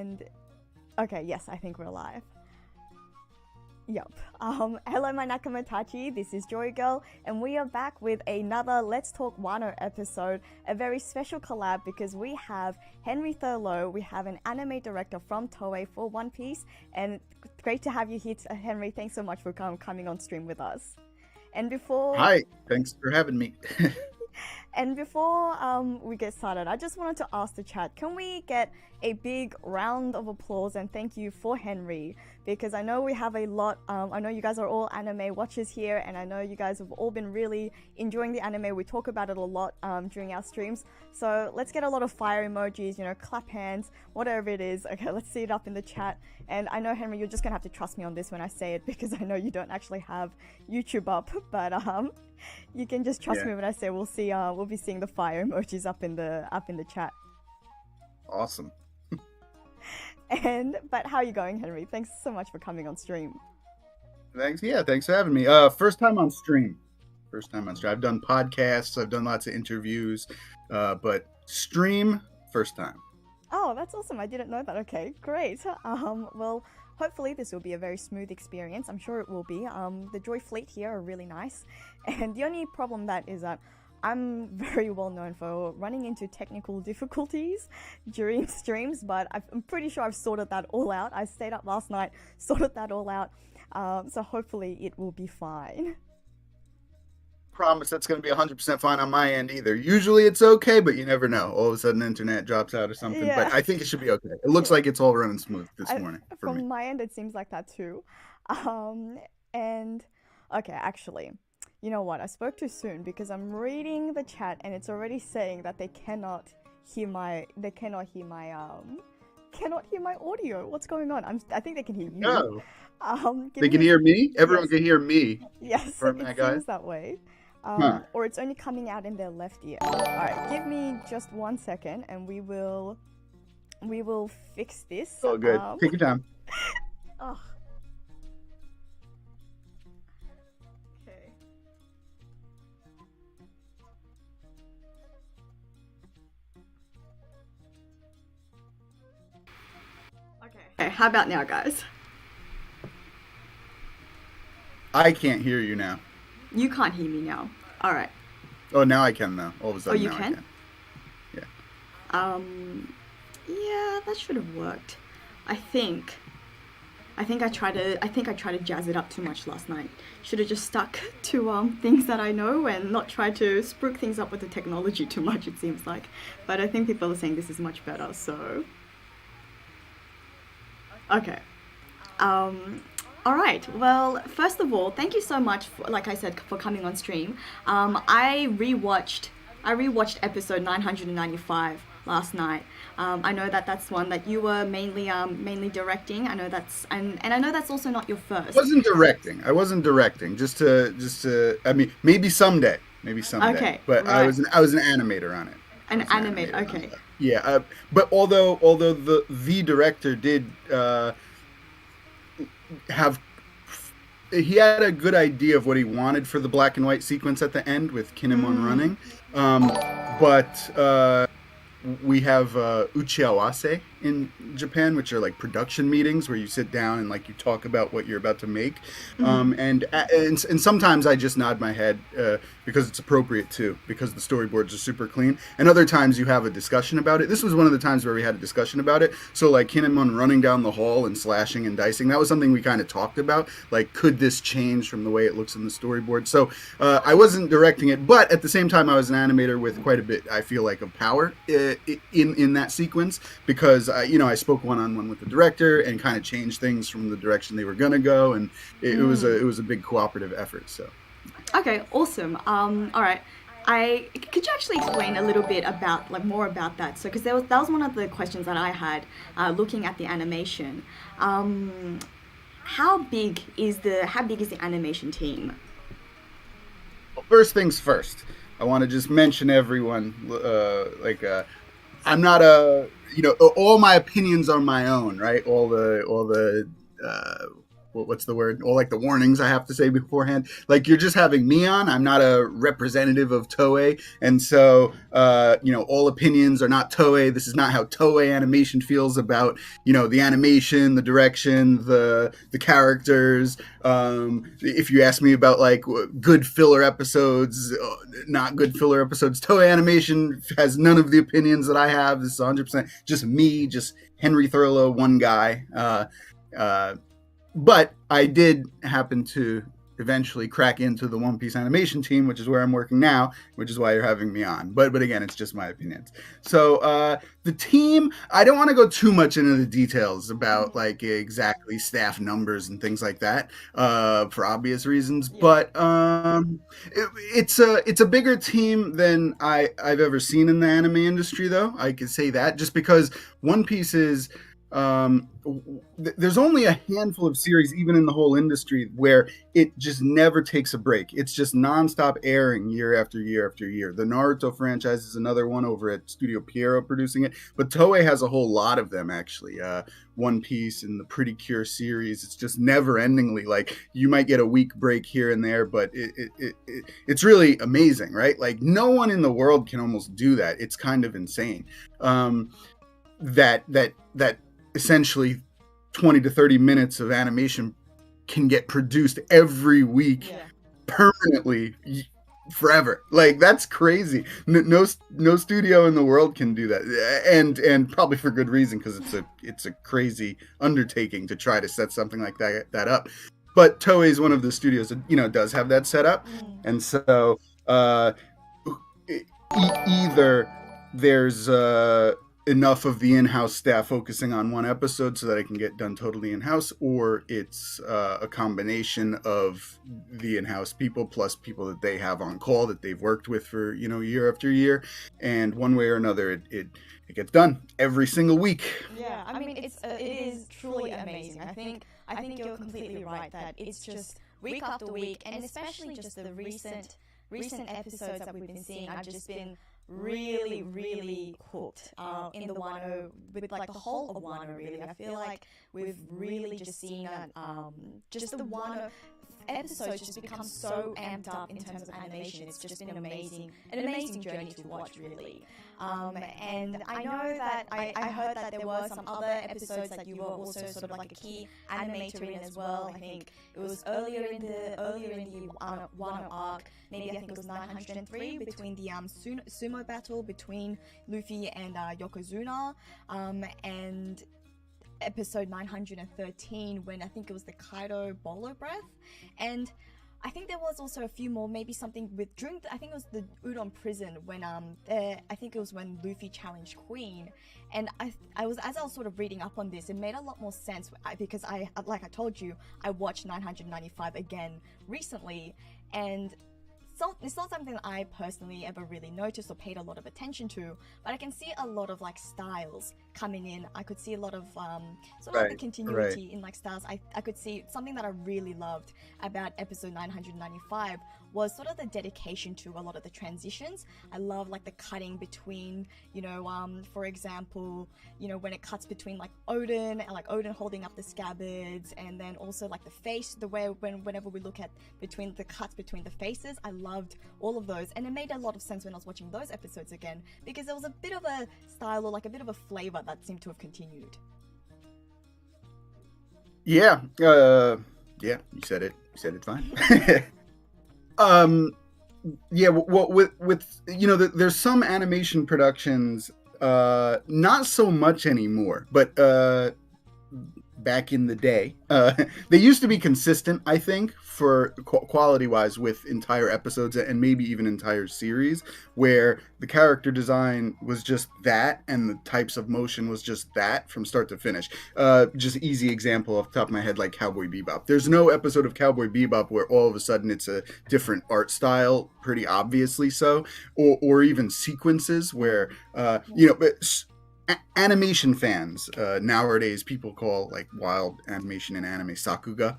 And okay, yes, I think we're live. Yep. Hello, my nakamatachi. This is JoyGirl, and we are back with another Let's Talk Wano episode. A very special collab because we have Henri Thurlow. We have an anime director from Toei for One Piece, and great to have you here, Henri. Thanks so much for coming on stream with us. And before Hi, thanks for having me. And before we get started, I just wanted to ask the chat, can we get a big round of applause and thank you for Henri? Because I know we have a lot, I know you guys are all anime watchers here, and I know you guys have all been really enjoying the anime. We talk about it a lot during our streams. So let's get a lot of fire emojis, you know, clap hands, whatever it is. Okay, let's see it up in the chat. And I know, Henri, you're just gonna have to trust me on this when I say it, because I know you don't actually have YouTube up, but you can just trust me when I say we'll be seeing the fire emojis up in the chat. Awesome. But how are you going, Henri? Thanks so much for coming on stream. Thanks for having me. First time on stream. I've done podcasts, I've done lots of interviews, but stream, first time. Oh, that's awesome. I didn't know that. Okay, great. Well, hopefully this will be a very smooth experience. I'm sure it will be. The Joy Fleet here are really nice. And the only problem that is that I'm very well known for running into technical difficulties during streams, but I'm pretty sure I've sorted that all out. I stayed up last night, sorted that all out. So hopefully it will be fine. Promise that's going to be 100% fine on my end either. Usually it's okay, but you never know. All of a sudden the internet drops out or something. Yeah. But I think it should be okay. It looks like it's all running smooth this morning. From my end, it seems like that too. And okay, actually, you know what? I spoke too soon because I'm reading the chat and it's already saying that they cannot hear my audio. What's going on? I think they can hear you. No. They can hear me? Everyone can hear me. Yes, it seems that way. Or it's only coming out in their left ear. Alright, give me just 1 second and we will fix this. Oh, good. Take your time. Oh. Okay, how about now, guys? I can't hear you now. You can't hear me now. All right. Oh, now I can though. All of a sudden, you now can? I can. Yeah. Yeah, that should have worked. I think I tried to jazz it up too much last night. Should have just stuck to things that I know and not try to spruik things up with the technology too much, it seems like. But I think people are saying this is much better, so okay. All right. Well, first of all, thank you so much for, like I said, for coming on stream. I rewatched episode 995 last night. I know that that's one that you were mainly directing. I know that's and I know that's also not your first. I wasn't directing. Just to. I mean, maybe someday. Okay. But right. I was an animator on it. An animator. Okay. Yeah. But although the director did. He had a good idea of what he wanted for the black and white sequence at the end with Kinemon running, but we have uchiawase in Japan, which are like production meetings where you sit down and like you talk about what you're about to make, and sometimes I just nod my head because it's appropriate too, because the storyboards are super clean, and other times you have a discussion about it. This was one of the times where we had a discussion about it. So like Kinemon running down the hall and slashing and dicing, that was something we kind of talked about, like could this change from the way it looks in the storyboard. So I wasn't directing it, but at the same time I was an animator with quite a bit, I feel like, of power in that sequence, because I spoke one-on-one with the director and kind of changed things from the direction they were gonna go, and it was a big cooperative effort. So okay, awesome. All right, could you actually explain a little bit about more about that? So because that was one of the questions that I had looking at the animation. How big is the animation team? Well, first things first, I want to just mention everyone I'm not all my opinions are my own, right? All the what's the word? All like the warnings I have to say beforehand. Like you're just having me on. I'm not a representative of Toei, and so all opinions are not Toei. This is not how Toei Animation feels about the animation, the direction, the characters. If you ask me about like good filler episodes, not good filler episodes, Toei Animation has none of the opinions that I have. This is 100% just me, just Henri Thurlow, one guy. But I did happen to eventually crack into the One Piece animation team, which is where I'm working now, which is why you're having me on. But again, it's just my opinions. So the team, I don't want to go too much into the details about like exactly staff numbers and things like that for obvious reasons. Yeah. But it's a bigger team than I've ever seen in the anime industry, though. I can say that just because One Piece is there's only a handful of series even in the whole industry where it just never takes a break. It's just nonstop airing year after year after year. The Naruto franchise is another one over at Studio Pierrot producing it, but Toei has a whole lot of them actually. One Piece and the Pretty Cure series, it's just never endingly. Like you might get a week break here and there, but it's really amazing, right? Like no one in the world can almost do that. It's kind of insane. That essentially 20 to 30 minutes of animation can get produced every week permanently forever. Like that's crazy. No studio in the world can do that, and probably for good reason, because it's a crazy undertaking to try to set something like that up. But Toei is one of the studios that does have that set up, and so either there's enough of the in-house staff focusing on one episode so that it can get done totally in-house, or it's a combination of the in-house people plus people that they have on call that they've worked with for year after year, and one way or another it gets done every single week. Yeah, I mean it is truly amazing. I think you're completely right that it's just week after week, and especially just the recent episodes that we've been seeing. I've just been really hooked in the Wano, with like the whole of Wano really. I feel like we've really just seen that just the Wano episodes just become so amped up in terms of animation. It's just been an amazing journey to watch really. And I know that I heard that there were some other episodes that you were also sort of like a key animator in as well. I think it was earlier in the Wano arc. Maybe I think it was 903 between the sumo battle between Luffy and Yokozuna, and episode 913 when I think it was the Kaido Bolo Breath, and I think there was also a few more, maybe something with I think it was the Udon prison when I think it was when Luffy challenged Queen, and I was as I was sort of reading up on this, it made a lot more sense because like I told you, I watched 995 again recently, and it's not something that I personally ever really noticed or paid a lot of attention to, but I can see a lot of like styles coming in. I could see a lot of sort of like the continuity in like styles. I could see something that I really loved about episode 995 was sort of the dedication to a lot of the transitions. I love like the cutting between, for example, when it cuts between like Odin and like Odin holding up the scabbards, and then also like the face, the way whenever we look at between the cuts between the faces, I loved all of those, and it made a lot of sense when I was watching those episodes again, because there was a bit of a style or like a bit of a flavor that seemed to have continued. Yeah, you said it. You said it fine. Yeah, well, with there's some animation productions, not so much anymore, but back in the day, they used to be consistent, I think, for quality-wise with entire episodes and maybe even entire series, where the character design was just that and the types of motion was just that from start to finish. Just easy example off the top of my head, like Cowboy Bebop. There's no episode of Cowboy Bebop where all of a sudden it's a different art style, pretty obviously so, or even sequences where, animation fans nowadays, people call like wild animation and anime sakuga.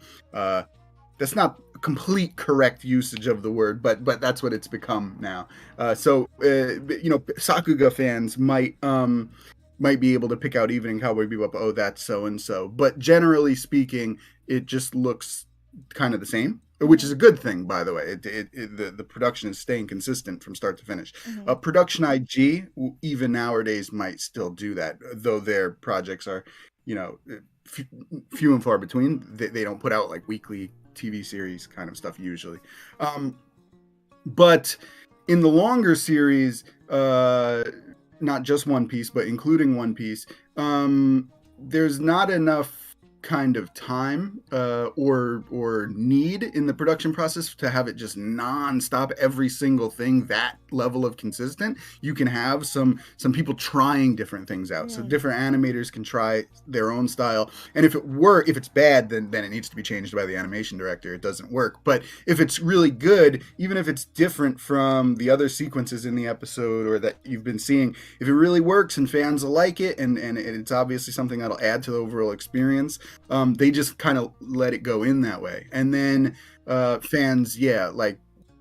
That's not a complete correct usage of the word, but that's what it's become now. So sakuga fans might might be able to pick out even in Cowboy Bebop, oh, that's so and so. But generally speaking, it just looks kind of the same, which is a good thing, by the way. The production is staying consistent from start to finish. Production IG, even nowadays, might still do that, though their projects are, few and far between. They don't put out like weekly TV series kind of stuff usually. But in the longer series, not just One Piece, but including One Piece, there's not enough kind of time or need in the production process to have it just non-stop every single thing that level of consistent. You can have some people trying different things out, so different animators can try their own style, and if it's bad, then it needs to be changed by the animation director. It doesn't work. But if it's really good, even if it's different from the other sequences in the episode or that you've been seeing, if it really works and fans will like it, and it's obviously something that'll add to the overall experience, they just kind of let it go in that way. And then fans,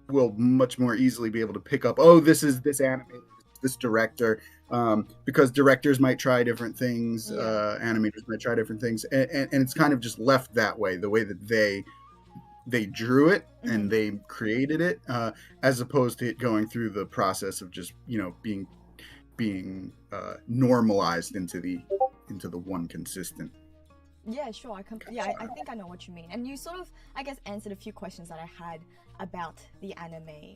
will much more easily be able to pick up, oh, this is this animator, this director, because directors might try different things, animators might try different things, and it's kind of just left that way, the way that they drew it and they created it, as opposed to it going through the process of just being normalized into the one consistent. Yeah, sure. I think I know what you mean. And you sort of, I guess, answered a few questions that I had about the anime.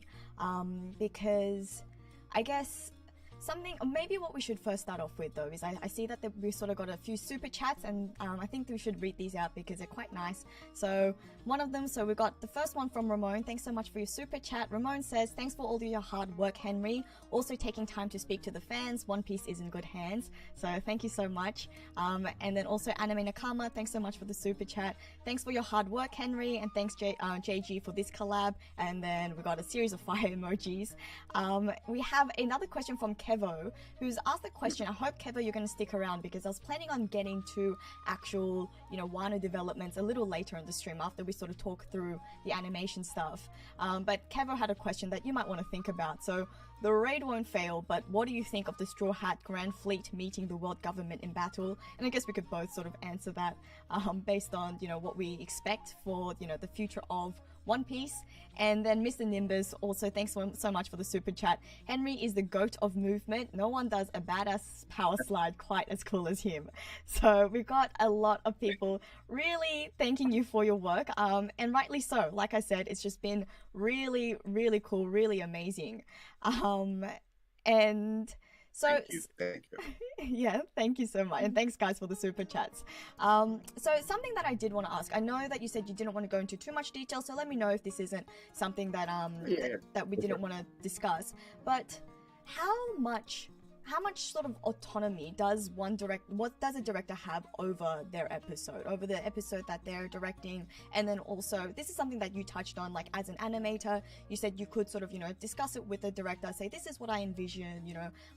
Because I guess maybe what we should first start off with, though, is I see that we sort of got a few super chats, and I think we should read these out because they're quite nice. So one of them, we got the first one from Ramon. Thanks so much for your super chat. Ramon says, thanks for all your hard work, Henri. Also taking time to speak to the fans. One Piece is in good hands. So thank you so much. And then also Anime Nakama, thanks so much for the super chat. Thanks for your hard work, Henri. And thanks JG for this collab. And then we got a series of fire emojis. We have another question from Kevo, who's asked a question. I hope, Kevo, you're going to stick around because I was planning on getting to actual, Wano developments a little later in the stream after we sort of talk through the animation stuff. But Kevo had a question that you might want to think about. So, the raid won't fail, but what do you think of the Straw Hat Grand Fleet meeting the world government in battle? And I guess we could both sort of answer that based on, what we expect for, the future of One Piece. And then Mr. Nimbus also, thanks so much for the super chat. Henri is the goat of movement. No one does a badass power slide quite as cool as him. So we've got a lot of people really thanking you for your work, and rightly so. Like I said, it's just been really, really cool, really amazing. And so Thank you. yeah, thank you so much, and thanks guys for the super chats. So something that I did want to ask, I know that you said you didn't want to go into too much detail, so let me know if this isn't something that that we didn't want to discuss. But how much sort of autonomy does what does a director have over their episode, over the episode that they're directing? And then also, this is something that you touched on, like as an animator, you said you could sort of, discuss it with the director, say, this is what I envision,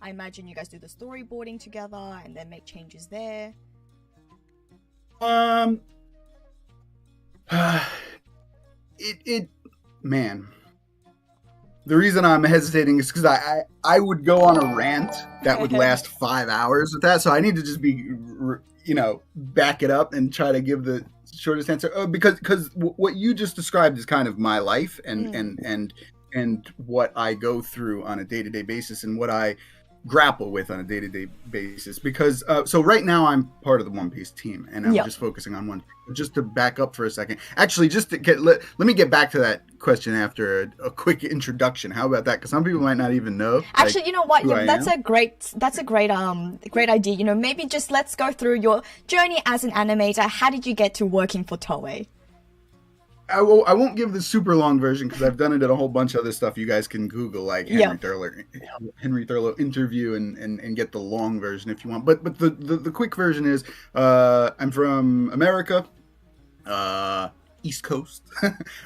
I imagine you guys do the storyboarding together and then make changes there. Man, the reason I'm hesitating is because I would go on a rant that would last 5 hours with that, so I need to just be, back it up and try to give the shortest answer. Because what you just described is kind of my life and what I go through on a day-to-day basis and what I grapple with on a day-to-day basis. Because so right now I'm part of the One Piece team, and I'm just focusing on one. Just to back up for a second, actually, just to let me get back to that question after a quick introduction. How about that? Because some people might not even know. Actually, you know what? That's a great idea. Maybe just let's go through your journey as an animator. How did you get to working for Toei? I won't give the super long version because I've done it at a whole bunch of other stuff. You guys can Google like Henri Thurlow interview and get the long version if you want. But the quick version is I'm from America, East Coast,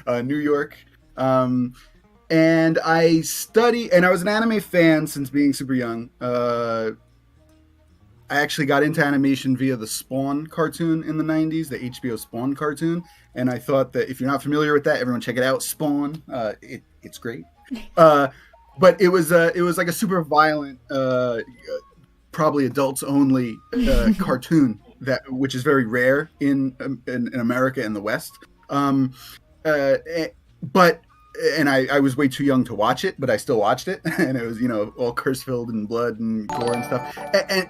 New York, and I study, and I was an anime fan since being super young. I actually got into animation via the Spawn cartoon in the 90s, the HBO Spawn cartoon. And I thought that if you're not familiar with that, everyone check it out. Spawn, it's great. But it was like a super violent probably adults only cartoon which is very rare in America and the West. But I was way too young to watch it, but I still watched it, and it was all curse filled and blood and gore and stuff.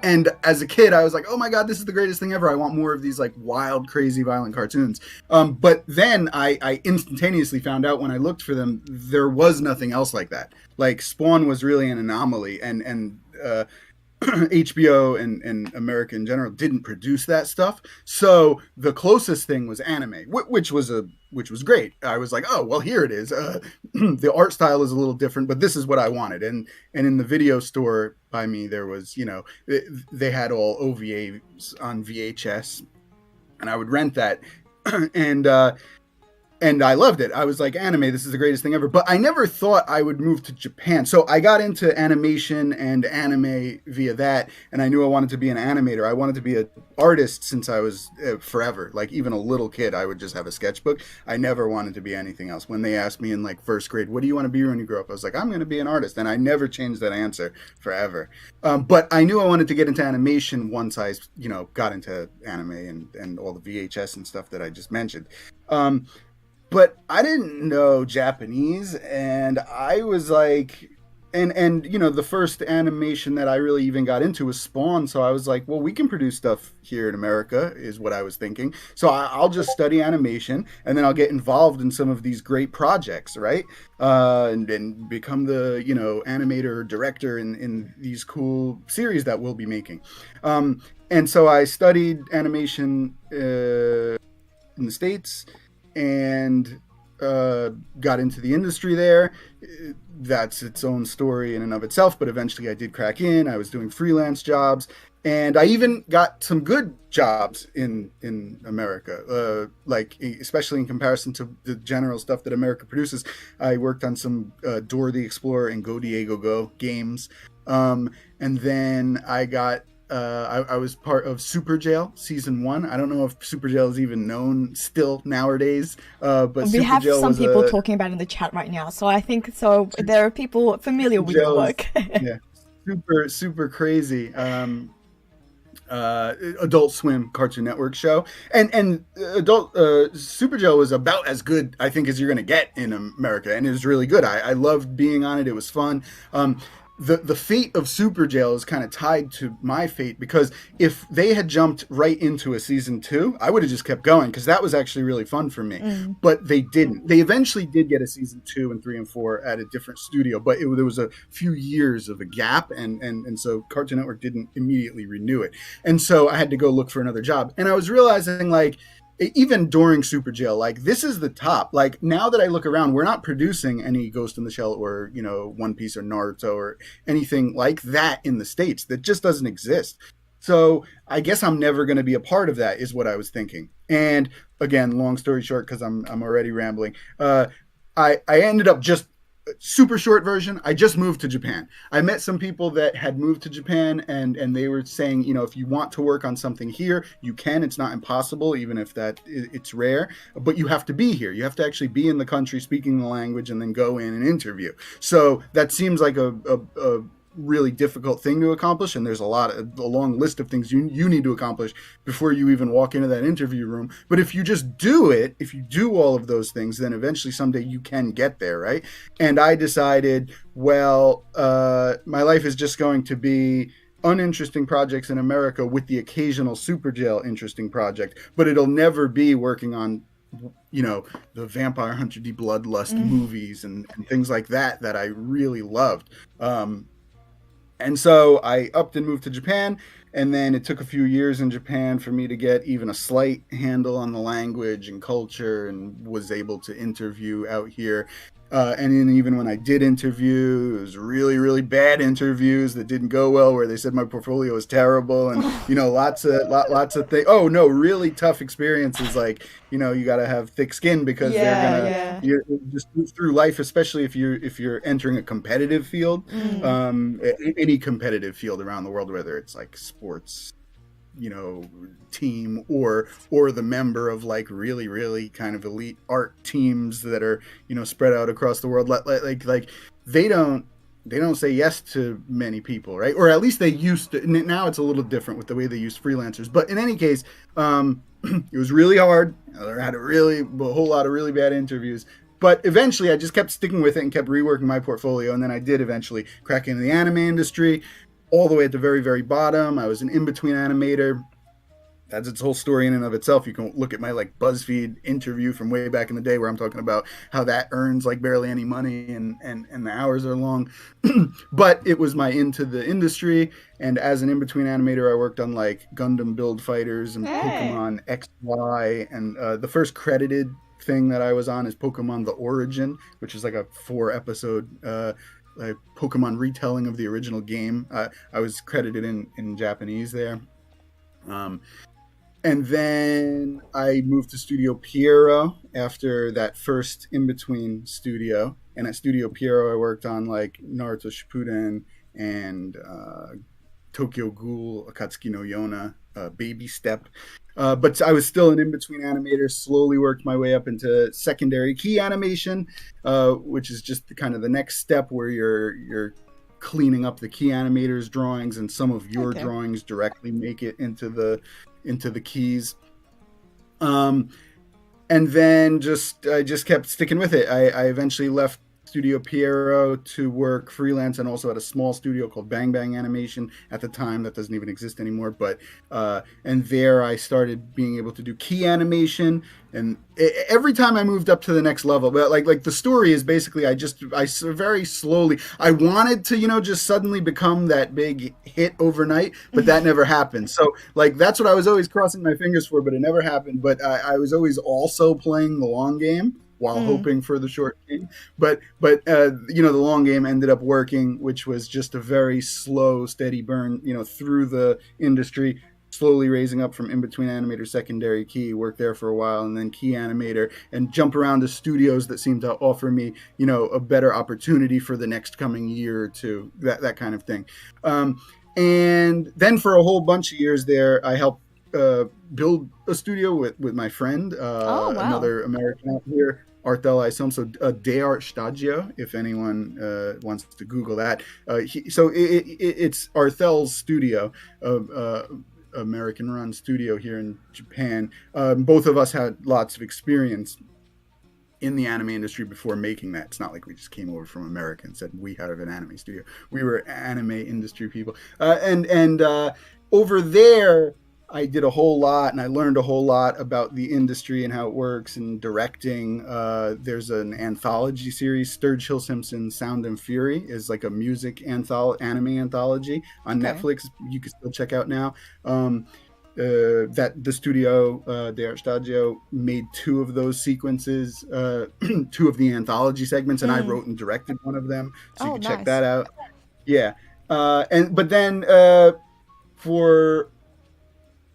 And as a kid, I was like, oh my god, this is the greatest thing ever! I want more of these like wild, crazy, violent cartoons. But then I instantaneously found out when I looked for them, there was nothing else like that. Like Spawn was really an anomaly, and HBO and America in general didn't produce that stuff. So the closest thing was anime, which was great. I was like, oh well, here it is. The art style is a little different, but this is what I wanted. And in the video store by me, there was they had all OVAs on VHS, and I would rent that, and I loved it. I was like, anime, this is the greatest thing ever. But I never thought I would move to Japan. So I got into animation and anime via that. And I knew I wanted to be an animator. I wanted to be an artist since I was forever. Like even a little kid, I would just have a sketchbook. I never wanted to be anything else. When they asked me in like first grade, what do you want to be when you grow up? I was like, I'm going to be an artist. And I never changed that answer forever. But I knew I wanted to get into animation once I, got into anime and all the VHS and stuff that I just mentioned. But I didn't know Japanese, and I was like, and the first animation that I really even got into was Spawn. So I was like, well, we can produce stuff here in America, is what I was thinking. So I'll just study animation, and then I'll get involved in some of these great projects, right? And become the animator or director in these cool series that we'll be making. And so I studied animation in the States, and got into the industry there. That's its own story in and of itself, but eventually I did crack in. I was doing freelance jobs, and I even got some good jobs in America, like especially in comparison to the general stuff that America produces. I worked on some Dora the Explorer and Go Diego Go games, and then I got I was part of Super Jail season 1. I don't know if Super Jail is even known still nowadays, but we Super have Jail some was people talking about it in the chat right now, so I think there are people familiar with your work. Yeah, super crazy. Adult Swim Cartoon Network show, and adult Super Jail was about as good, I think, as you're gonna get in America, and it was really good. I loved being on it. It was fun. The fate of Super Jail is kind of tied to my fate, because if they had jumped right into a season 2, I would have just kept going, because that was actually really fun for me. But they didn't. They eventually did get a season 2 and 3 and 4 at a different studio, but there was a few years of a gap, and so Cartoon Network didn't immediately renew it. And so I had to go look for another job. And I was realizing, like, even during Super Jail, like, this is the top. Like, now that I look around, we're not producing any Ghost in the Shell or, One Piece or Naruto or anything like that in the States. That just doesn't exist. So I guess I'm never going to be a part of that, is what I was thinking. And again, long story short, because I'm already rambling, I ended up just super short version. I just moved to Japan. I met some people that had moved to Japan, and they were saying, if you want to work on something here, you can. It's not impossible, even if it's rare, but you have to be here. You have to actually be in the country speaking the language and then go in and interview. So that seems like a really difficult thing to accomplish, and there's a long list of things you need to accomplish before you even walk into that interview room. But if you just do it, if you do all of those things, then eventually someday you can get there, right? And I decided, well, my life is just going to be uninteresting projects in America with the occasional Super Jail interesting project, but it'll never be working on the Vampire Hunter D Bloodlust movies and things like that I really loved. And so I upped and moved to Japan, and then it took a few years in Japan for me to get even a slight handle on the language and culture, and was able to interview out here. And then even when I did interview, it was really, really bad interviews that didn't go well, where they said my portfolio was terrible, and lots of things. Oh no, really tough experiences. Like you got to have thick skin, because they're gonna you just move through life, especially if you're entering a competitive field, any competitive field around the world, whether it's like sports, team or the member of like really, really kind of elite art teams that are spread out across the world. Like they don't they don't say yes to many people, right? Or at least they used to. Now it's a little different with the way they use freelancers. But in any case, it was really hard. I had a whole lot of really bad interviews. But eventually, I just kept sticking with it and kept reworking my portfolio. And then I did eventually crack into the anime industry, all the way at the very, very bottom. I was an in-between animator. That's its whole story in and of itself. You can look at my like BuzzFeed interview from way back in the day where I'm talking about how that earns like barely any money and the hours are long. But it was my into the industry. And as an in-between animator, I worked on like Gundam Build Fighters and Pokemon XY. And the first credited thing that I was on is Pokemon The Origin, which is like a 4-episode Pokemon retelling of the original game. I was credited in Japanese there. And then I moved to Studio Pierrot after that first in-between studio. And at Studio Pierrot, I worked on like Naruto Shippuden and Tokyo Ghoul, Akatsuki no Yona, Baby Step. But I was still an in-between animator, slowly worked my way up into secondary key animation, which is just kind of the next step where you're cleaning up the key animators' drawings, and some of your drawings directly make it into the keys. And then I just kept sticking with it. I eventually left Studio Pierrot to work freelance and also at a small studio called Bang Bang Animation at the time. That doesn't even exist anymore. But and there I started being able to do key animation. And every time I moved up to the next level, but like the story is basically I very slowly, I wanted to, just suddenly become that big hit overnight, but that never happened. So like, that's what I was always crossing my fingers for, but it never happened. But I was always also playing the long game while hoping for the short game. But the long game ended up working, which was just a very slow, steady burn, through the industry, slowly raising up from in-between animator, secondary key, work there for a while, and then key animator, and jump around to studios that seemed to offer me, a better opportunity for the next coming year or two, that kind of thing. And then for a whole bunch of years there, I helped build a studio with my friend, another American out here, Artel Isom, so De Art Stagio, if anyone wants to Google that. It's Arthel's studio, American-run studio here in Japan. Both of us had lots of experience in the anime industry before making that. It's not like we just came over from America and said we have an anime studio. We were anime industry people. And over there, I did a whole lot, and I learned a whole lot about the industry and how it works and directing. There's an anthology series, Sturgill Simpson Sound and Fury, is like a music anime anthology on Netflix. You can still check out now. That the studio, De Art Stagio, made 2 of those sequences, 2 of the anthology segments, and I wrote and directed one of them. So you can check that out. Yeah. But then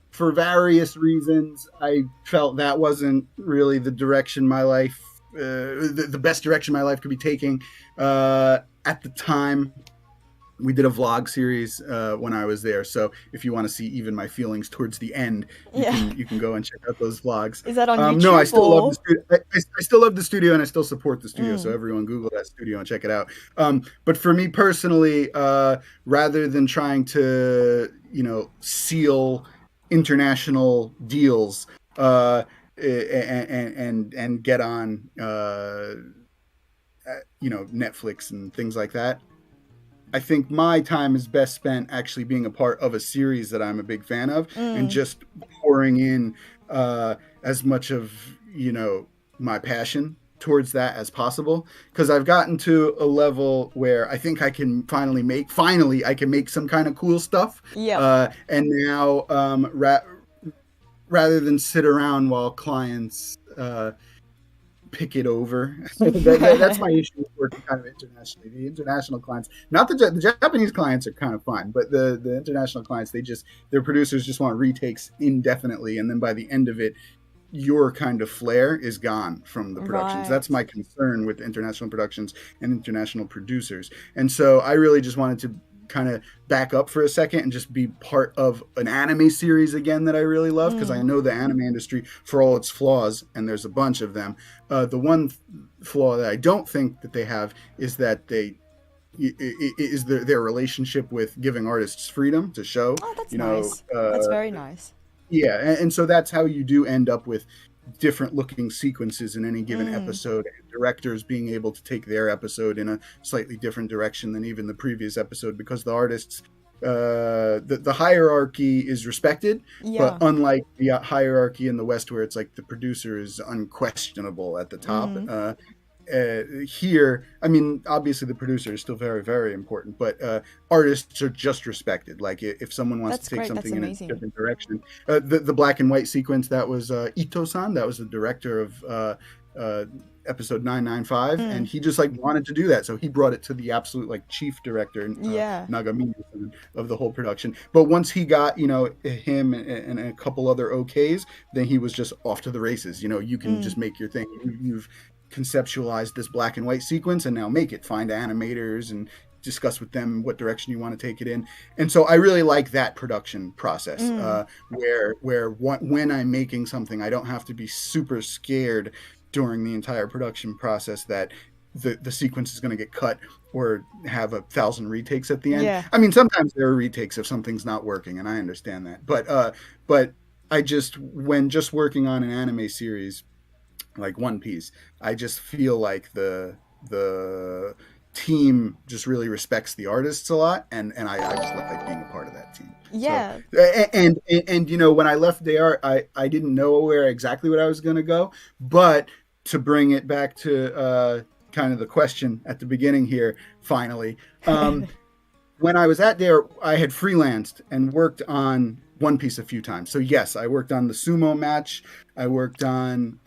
for various reasons, I felt that wasn't really the direction my life, the best direction my life could be taking. At the time, we did a vlog series when I was there. So if you want to see even my feelings towards the end, you can go and check out those vlogs. Is that on YouTube? No, I still love the studio. I still love the studio, and I still support the studio. So everyone Google that studio and check it out. But for me personally, rather than trying to, seal international deals and get on Netflix and things like that, I think my time is best spent actually being a part of a series that I'm a big fan of and just pouring in as much of my passion towards that as possible, because I've gotten to a level where I think I can finally make some kind of cool stuff. And now rather than sit around while clients pick it over, that's my issue with working kind of internationally. The international clients, not the Japanese clients, are kind of fine, but the international clients, their producers just want retakes indefinitely, and then by the end of it, your kind of flair is gone from the productions. Right. That's my concern with international productions and international producers. And so I really just wanted to kind of back up for a second and just be part of an anime series again that I really love, because I know the anime industry, for all its flaws, and there's a bunch of them, the one flaw that I don't think that they have is that they is their relationship with giving artists freedom to show. Oh, that's You know, nice. That's very nice. yeah, and so that's how you do end up with different looking sequences in any given Mm. episode, and directors being able to take their episode in a slightly different direction than even the previous episode, because the artists, the hierarchy is respected, Yeah. but unlike the hierarchy in the West where it's like the producer is unquestionable at the top, here, I mean, obviously the producer is still very, very important, but artists are just respected. Like if someone wants That's to take great. something That's in a amazing. different direction, the black and white sequence, that was Ito-san, that was the director of episode 995, and he just like wanted to do that, so he brought it to the absolute like chief director, Yeah. Nagamine, of the whole production. But once he got, you know, him and a couple other okays, then he was just off to the races. You know, you can just make your thing. You've conceptualized this black and white sequence, and now make it. Find animators and discuss with them what direction you want to take it in. And so I really like that production process, where when I'm making something, I don't have to be super scared during the entire production process that the sequence is going to get cut or have 1,000 retakes at the end. Yeah. I mean, sometimes there are retakes if something's not working, and I understand that. But I just, when just working on an anime series like One Piece, I just feel like the team just really respects the artists a lot, and I just like being a part of that team. Yeah. So, and you know, when I left DR, I didn't know where exactly what I was going to go, but to bring it back to kind of the question at the beginning here, finally, when I was at there, I had freelanced and worked on One Piece a few times. So yes, I worked on the sumo match. I worked on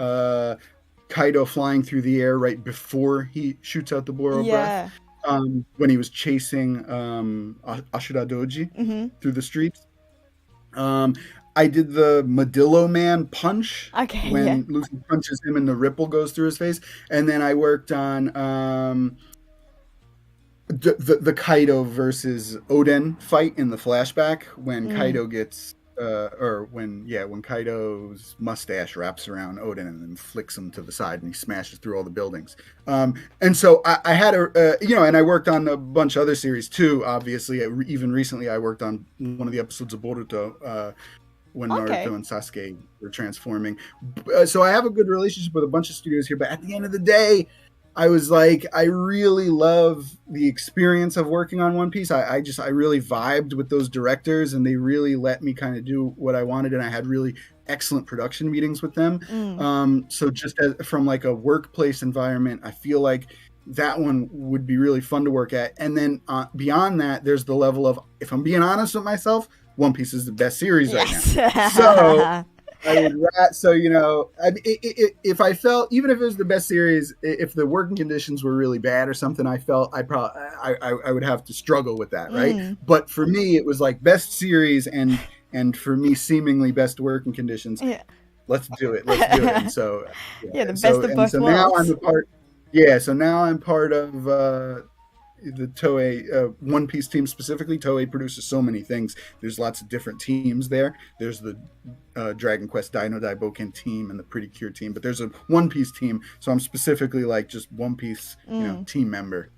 Kaido flying through the air right before he shoots out the Boro breath, when he was chasing Ashura Doji through the streets. I did the Modillo Man punch when Luffy punches him and the ripple goes through his face. And then I worked on the Kaido versus Oden fight in the flashback when Kaido gets when Kaido's mustache wraps around Oden and then flicks him to the side and he smashes through all the buildings. And so I had and I worked on a bunch of other series too. Obviously, even recently I worked on one of the episodes of Boruto when Naruto and Sasuke were transforming. So I have a good relationship with a bunch of studios here, but at the end of the day, I was like, I really love the experience of working on One Piece. I really vibed with those directors, and they really let me kind of do what I wanted, and I had really excellent production meetings with them. So just from like a workplace environment, I feel like that one would be really fun to work at. And then beyond that, there's the level of, if I'm being honest with myself, One Piece is the best series right now. So I would so you know, if I felt, even if it was the best series, if the working conditions were really bad or something, I felt I would have to struggle with that, right? But for me, it was like best series and for me seemingly best working conditions. Let's do it. And so the best of both worlds. Now I'm a part. So now I'm part of the Toei One Piece team specifically. Toei produces so many things. There's lots of different teams there. There's the Dragon Quest Dino Daiboken team and the Pretty Cure team, but there's a One Piece team. So I'm specifically like just One Piece, team member.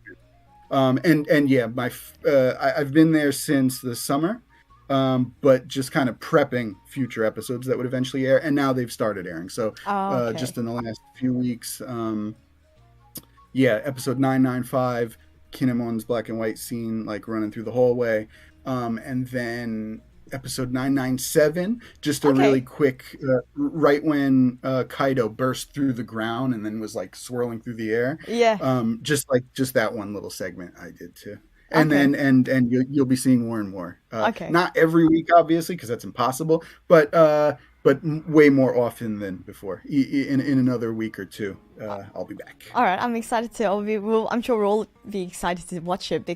And yeah, I've been there since the summer, but just kind of prepping future episodes that would eventually air, and now they've started airing. So just in the last few weeks, episode 995. Kinemon's black and white scene, like running through the hallway, and then episode 997, just a really quick, right when Kaido burst through the ground and then was like swirling through the air. Just that one little segment I did too. And then and you'll be seeing more and more. Not every week, obviously, because that's impossible, but way more often than before. In another week or two, I'll be back. All right, I'm excited to. I'm sure we'll all be excited to watch it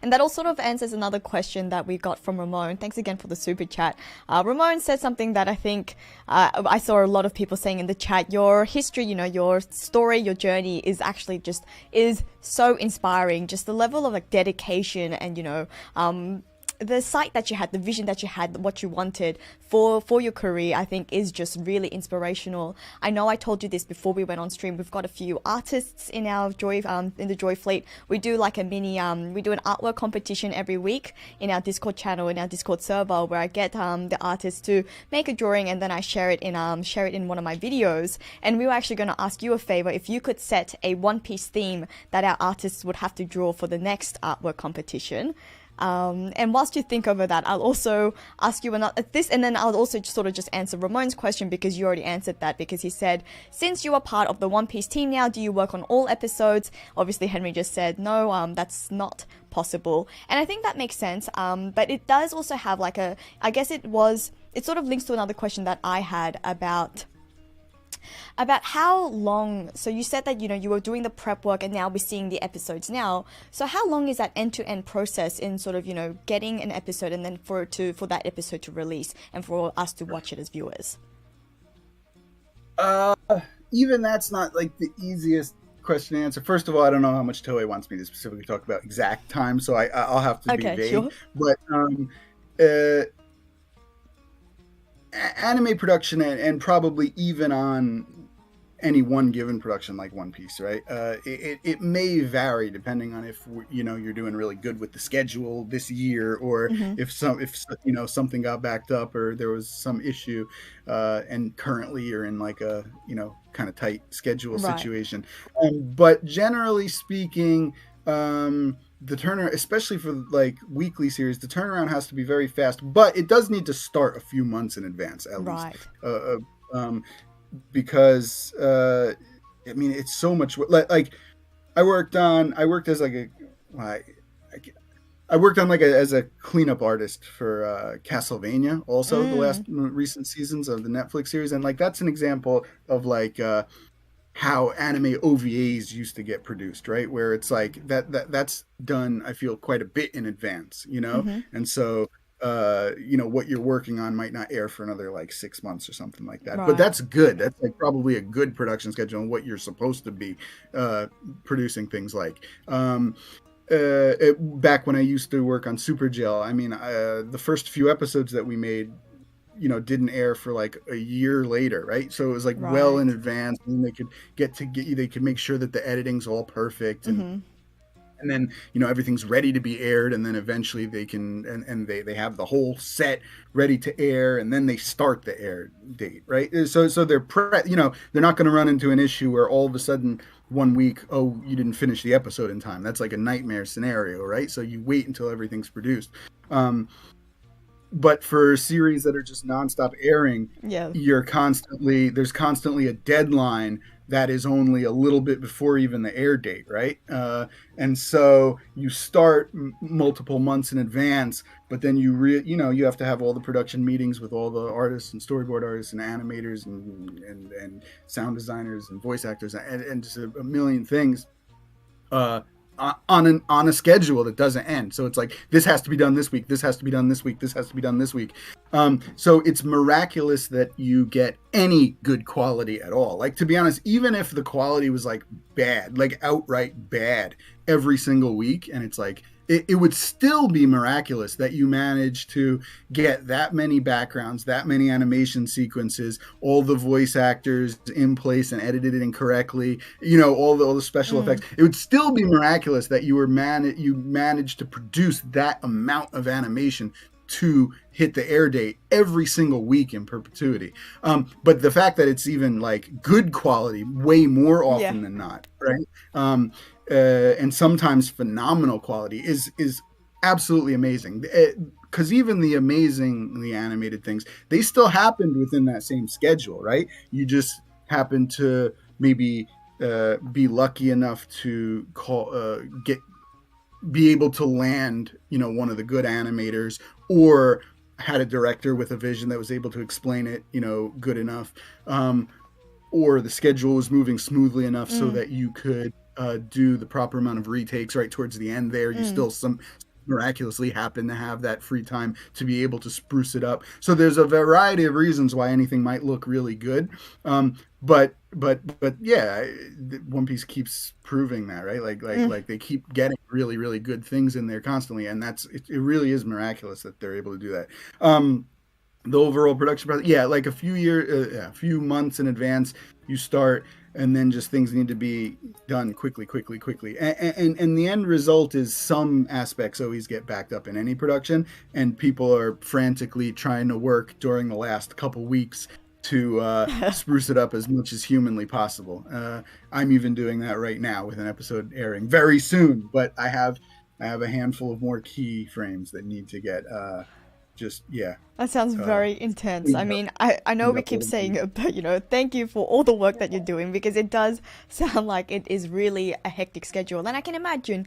and that all sort of answers another question that we got from Ramon. Thanks again for the super chat. Ramon said something that I think I saw a lot of people saying in the chat. Your history, your story, your journey is actually is so inspiring. Just the level of like dedication and the sight that you had, the vision that you had, what you wanted for your career, I think is just really inspirational. I know I told you this before we went on stream. We've got a few artists in our in the Joy Fleet. We do like a mini we do an artwork competition every week in our Discord channel, in our Discord server, where I get the artists to make a drawing, and then I share it in one of my videos. And we were actually going to ask you a favor, if you could set a One Piece theme that our artists would have to draw for the next artwork competition. And whilst you think over that, I'll also ask you this, and then I'll also just answer Ramon's question, because you already answered that, because he said, since you are part of the One Piece team now, do you work on all episodes? Obviously, Henry just said, no, that's not possible. And I think that makes sense. But it does also have like I guess it sort of links to another question that I had about how long. So you said that you were doing the prep work, and now we're seeing the episodes now. So how long is that end-to-end process in sort of getting an episode, and then for that episode to release and for us to watch it as viewers? Even that's not like the easiest question to answer. First of all, I don't know how much Toei wants me to specifically talk about exact time, so I'll have to be vague. Sure. But anime production, and probably even on any one given production like One Piece, right? It may vary depending on if you're doing really good with the schedule this year, or if something got backed up, or there was some issue, and currently you're in like a kind of tight schedule situation. But generally speaking, the turnaround, especially for like weekly series, the turnaround has to be very fast, but it does need to start a few months in advance at least. Because I mean, it's so much like I worked as like as a cleanup artist for Castlevania, also the last recent seasons of the Netflix series, and like that's an example of like how anime OVAs used to get produced, right? Where it's like that's done, I feel, quite a bit in advance, and so what you're working on might not air for another like 6 months or something like that. Right. But that's good. That's like probably a good production schedule and what you're supposed to be producing things like. Back when I used to work on Super Jail, I mean, the first few episodes that we made, didn't air for like a year later, right? So it was like well in advance, and they could they could make sure that the editing's all perfect, and then everything's ready to be aired, and then eventually they can and they have the whole set ready to air, and then they start the air date, right? So they're they're not going to run into an issue where all of a sudden one week, oh, you didn't finish the episode in time. That's like a nightmare scenario, right? So you wait until everything's produced. But for series that are just nonstop airing, there's constantly a deadline that is only a little bit before even the air date, right? And so you start multiple months in advance, but then you have to have all the production meetings with all the artists and storyboard artists and animators and sound designers and voice actors and just a million things. On a schedule that doesn't end. So it's like, this has to be done this week, this has to be done this week, this has to be done this week. So it's miraculous that you get any good quality at all. Like, to be honest, even if the quality was like bad, like outright bad every single week, and it's like, it would still be miraculous that you managed to get that many backgrounds, that many animation sequences, all the voice actors in place and edited it incorrectly, all the special effects. It would still be miraculous that you managed to produce that amount of animation to hit the air date every single week in perpetuity. But the fact that it's even like good quality way more often than not, right? And sometimes phenomenal quality is absolutely amazing. Because even the amazingly animated things, they still happened within that same schedule, right? You just happen to maybe be lucky enough to be able to land, one of the good animators, or had a director with a vision that was able to explain it, good enough, or the schedule was moving smoothly enough so that you could do the proper amount of retakes right towards the end there. You still miraculously happen to have that free time to be able to spruce it up. So there's a variety of reasons why anything might look really good. But yeah, One Piece keeps proving that, right? Like they keep getting really really good things in there constantly, and it really is miraculous that they're able to do that. The overall production process, yeah, like a few months in advance you start, and then just things need to be done quickly, and the end result is some aspects always get backed up in any production, and people are frantically trying to work during the last couple weeks to spruce it up as much as humanly possible. I'm even doing that right now with an episode airing very soon, but I have a handful of more key frames that need to get just yeah. That sounds very intense. I mean, I know we keep saying it, but thank you for all the work that you're doing, because it does sound like it is really a hectic schedule. And I can imagine,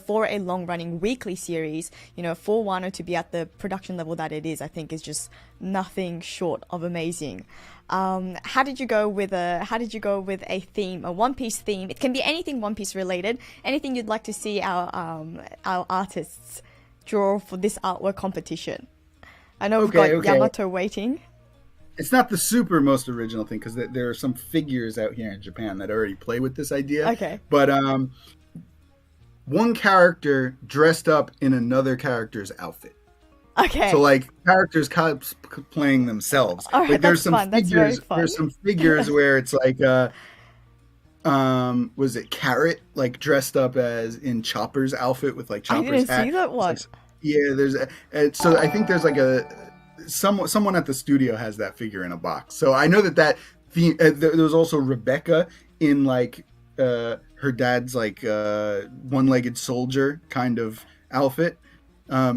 for a long running weekly series, for Wano to be at the production level that it is, I think is just nothing short of amazing. How did you go with a theme, a One Piece theme? It can be anything One Piece related, anything you'd like to see our artists draw for this artwork competition. I know we've got Yamato waiting. It's not the super most original thing, because there are some figures out here in Japan that already play with this idea. Okay. But one character dressed up in another character's outfit. Okay. So like characters playing themselves. All right, like there's some figures. There's some figures where it's like was it Carrot like dressed up as in Chopper's outfit with like Chopper's hat? I didn't see that one. Yeah, so I think there's like someone at the studio has that figure in a box. So I know that there was also Rebecca in like her dad's like one-legged soldier kind of outfit.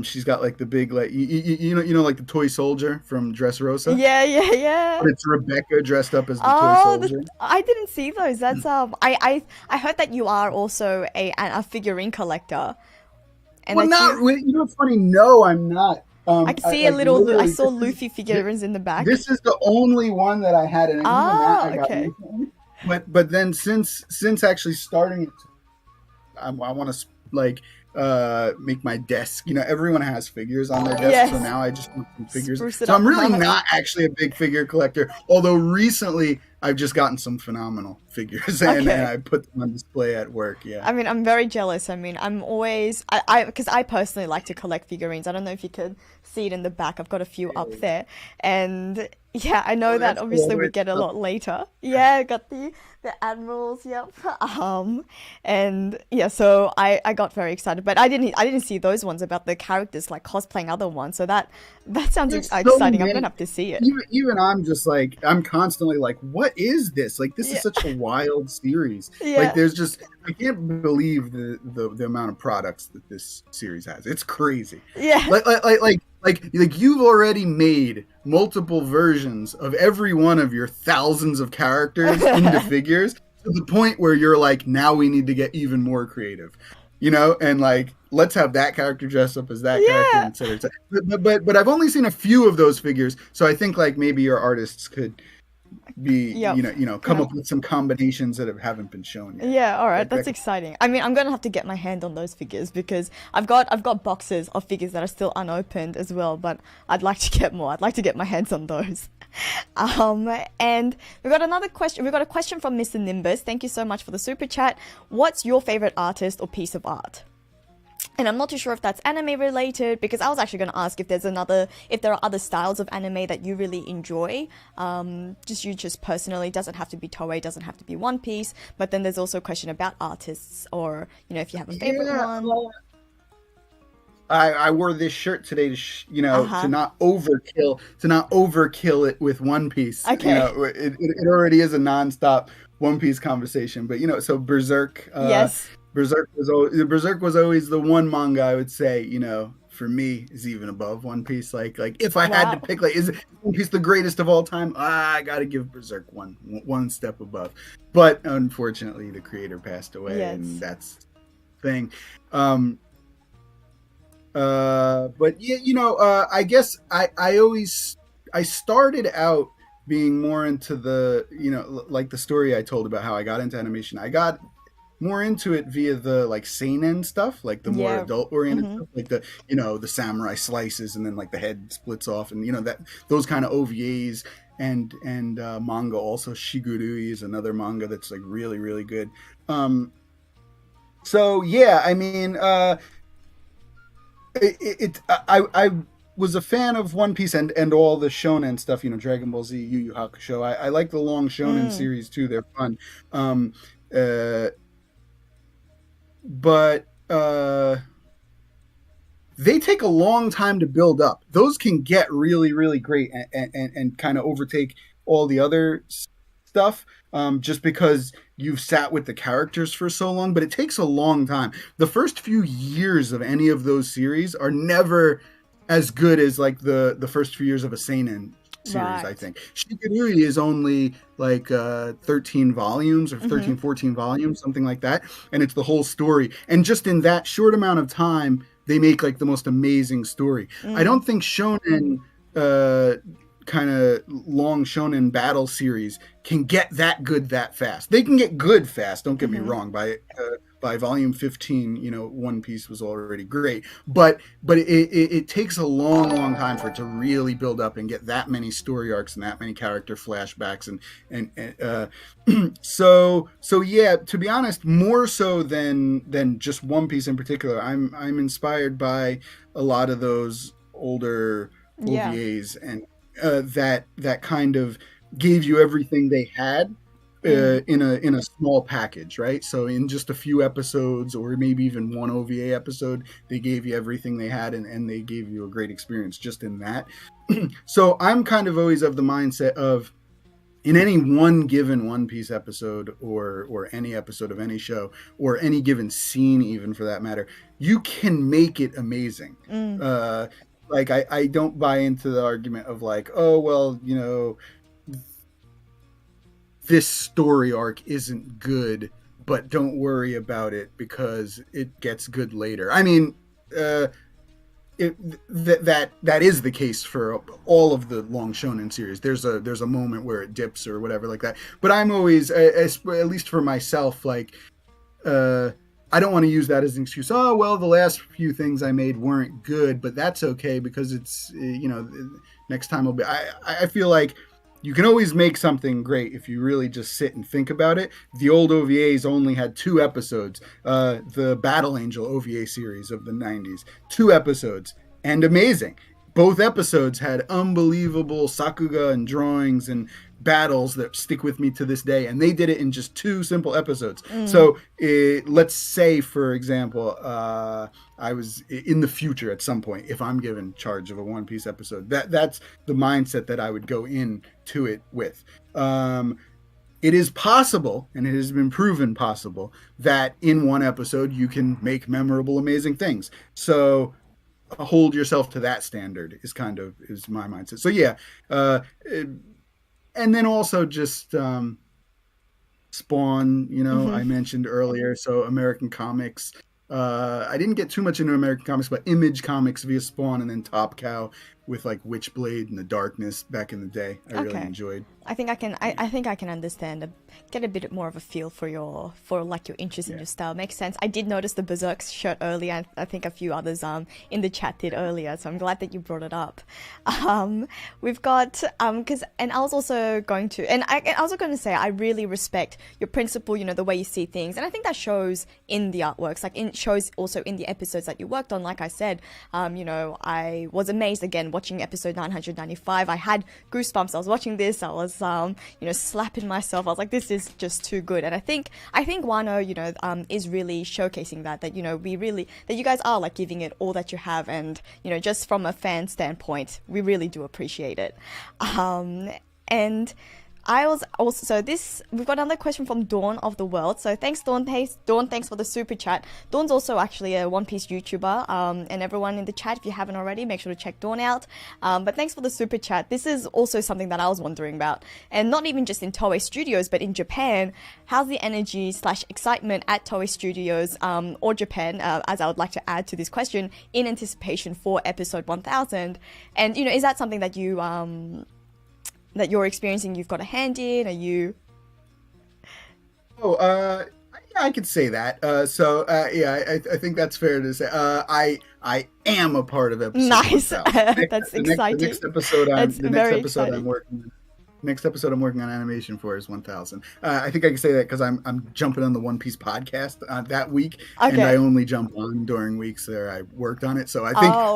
She's got like the big like you know like the toy soldier from Dressrosa. Yeah. But it's Rebecca dressed up as the toy soldier. I didn't see those. That's I heard that you are also a figurine collector. And what's funny? No, I'm not. I can see I saw Luffy figurines in the back. This is the only one that I had, and even that I got recently. But then since actually starting it, I want to like make my desk. Everyone has figures on their desk, so now I just want some figures. So I'm really not actually a big figure collector, although recently I've just gotten some phenomenal figures and I put them on display at work. Yeah. I mean, I'm very jealous. I mean, I'm always because I personally like to collect figurines. I don't know if you could see it in the back. I've got a few up there, and yeah, I know that obviously we get a lot later. Yeah, I got the admirals. Yep. And yeah, so I got very excited, but I didn't see those ones about the characters like cosplaying other ones. So that sounds exciting. I'm gonna have to see it. Even I'm just like I'm constantly like, what is this? Like this is such a wild series. Like there's just I can't believe the amount of products that this series has. It's crazy. Yeah. Like you've already made multiple versions of every one of your thousands of characters into figures to the point where you're like, now we need to get even more creative, and like let's have that character dress up as that character, etc. But I've only seen a few of those figures, so I think like maybe your artists could be come up with some combinations that haven't been shown yet. Yeah, all right, that's exciting. I mean, I'm gonna have to get my hand on those figures because I've got boxes of figures that are still unopened as well, but I'd like to get more. I'd like to get my hands on those. And we've got another question. We've got a question from Mr. Nimbus. Thank you so much for the super chat. What's your favorite artist or piece of art? And I'm not too sure if that's anime related, because I was actually going to ask if there are other styles of anime that you really enjoy. Just personally, doesn't have to be Toei, doesn't have to be One Piece. But then there's also a question about artists, or if you have a favorite one. Well, I wore this shirt today to not overkill it with One Piece. Okay. It already is a nonstop One Piece conversation, but so Berserk. Yes. Berserk was always the one manga I would say, for me is even above One Piece. Like if I had to pick, like, is One Piece the greatest of all time? I gotta give Berserk one step above. But unfortunately, the creator passed away, and that's the thing. But yeah, I guess I started out being more into the, like the story I told about how I got into animation. I got more into it via the like seinen stuff, like the more Yeah. adult oriented Mm-hmm. stuff, like the the samurai slices and then like the head splits off, and that those kind of OVAs and manga. Also, Shigurui is another manga that's like really really good. So yeah, I mean, I was a fan of One Piece and all the shonen stuff, Dragon Ball Z, Yu Yu Hakusho. I like the long shonen Mm. series too; they're fun. Um, uh, but they take a long time to build up. Those can get really really great and kind of overtake all the other stuff, just because you've sat with the characters for so long. But it takes a long time. The first few years of any of those series are never as good as like the first few years of a seinen series. I Right. think Shikiguri is only like 13 volumes or Mm-hmm. 13 14 volumes, something like that, and it's the whole story. And just in that short amount of time, they make like the most amazing story. I Mm. don't think shonen uh kind of long shonen battle series can get that good that fast. They can get good fast, don't get me Mm-hmm. wrong. By volume 15, One Piece was already great, but it takes a long time for it to really build up and get that many story arcs and that many character flashbacks and so yeah, to be honest, more so than just One Piece in particular, I'm inspired by a lot of those older Yeah. OVAs, and that kind of gave you everything they had Mm. in a small package, right? So in just a few episodes, or maybe even one OVA episode, they gave you everything they had, and they gave you a great experience just in that. So I'm kind of always of the mindset of, in any one given One Piece episode, or any episode of any show, or any given scene, even for that matter, you can make it amazing. Mm. Uh, like I don't buy into the argument of like, oh well, this story arc isn't good, but don't worry about it because it gets good later. I mean, uh, it, that is the case for all of the long shonen series. There's a moment where it dips or whatever like that. But I'm always, at least for myself, like, I don't want to use that as an excuse. Oh well, the last few things I made weren't good, but that's okay because it's next time will be. I feel like you can always make something great if you really just sit and think about it. The old OVAs only had 2 episodes. The Battle Angel OVA series of the 90s, 2 episodes, and amazing. Both episodes had unbelievable sakuga and drawings and battles that stick with me to this day, and they did it in just 2 simple episodes. Mm. So let's say, for example, I was in the future at some point, if I'm given charge of a One Piece episode, that's the mindset that I would go into it with. It is possible, and it has been proven possible, that in one episode you can make memorable, amazing things. So hold yourself to that standard is my mindset. So yeah, and then also just Spawn, Mm-hmm. I mentioned earlier. So American comics. I didn't get too much into American comics, but Image Comics via Spawn, and then Top Cow with like Witchblade and the Darkness back in the day. I really Okay. enjoyed. I think I can. I think I can understand. Get a bit more of a feel for like your interest in Yeah. your style. Makes sense. I did notice the Berserk shirt earlier, and I think a few others in the chat did earlier. So I'm glad that you brought it up. We've got because and I was also going to and I was going to say I really respect your principle. The way you see things, and I think that shows in the artworks. Like it shows also in the episodes that you worked on. Like I said, I was amazed again watching episode 995. I had goosebumps. I was watching this. I was slapping myself. I was like, this is just too good. And I think Wano, is really showcasing that we really that you guys are like giving it all that you have, and just from a fan standpoint, we really do appreciate it. And I was also we've got another question from Dawn of the World. So thanks, Dawn. Dawn, thanks for the super chat. Dawn's also actually a One Piece YouTuber. And everyone in the chat, if you haven't already, make sure to check Dawn out. But thanks for the super chat. This is also something that I was wondering about, and not even just in Toei Studios, but in Japan. How's the energy / excitement at Toei Studios or Japan, as I would like to add to this question, in anticipation for episode 1000? And is that something that you that you're experiencing, you've got a hand in? Are you? Oh, Yeah, I could say that. I think that's fair to say. I am a part of episode Nice. 1000. That's exciting. The next very episode exciting. I'm working on. Next episode I'm working on animation for is 1000. I think I can say that because I'm jumping on the One Piece podcast that week, and I only jump on during weeks where I worked on it. So I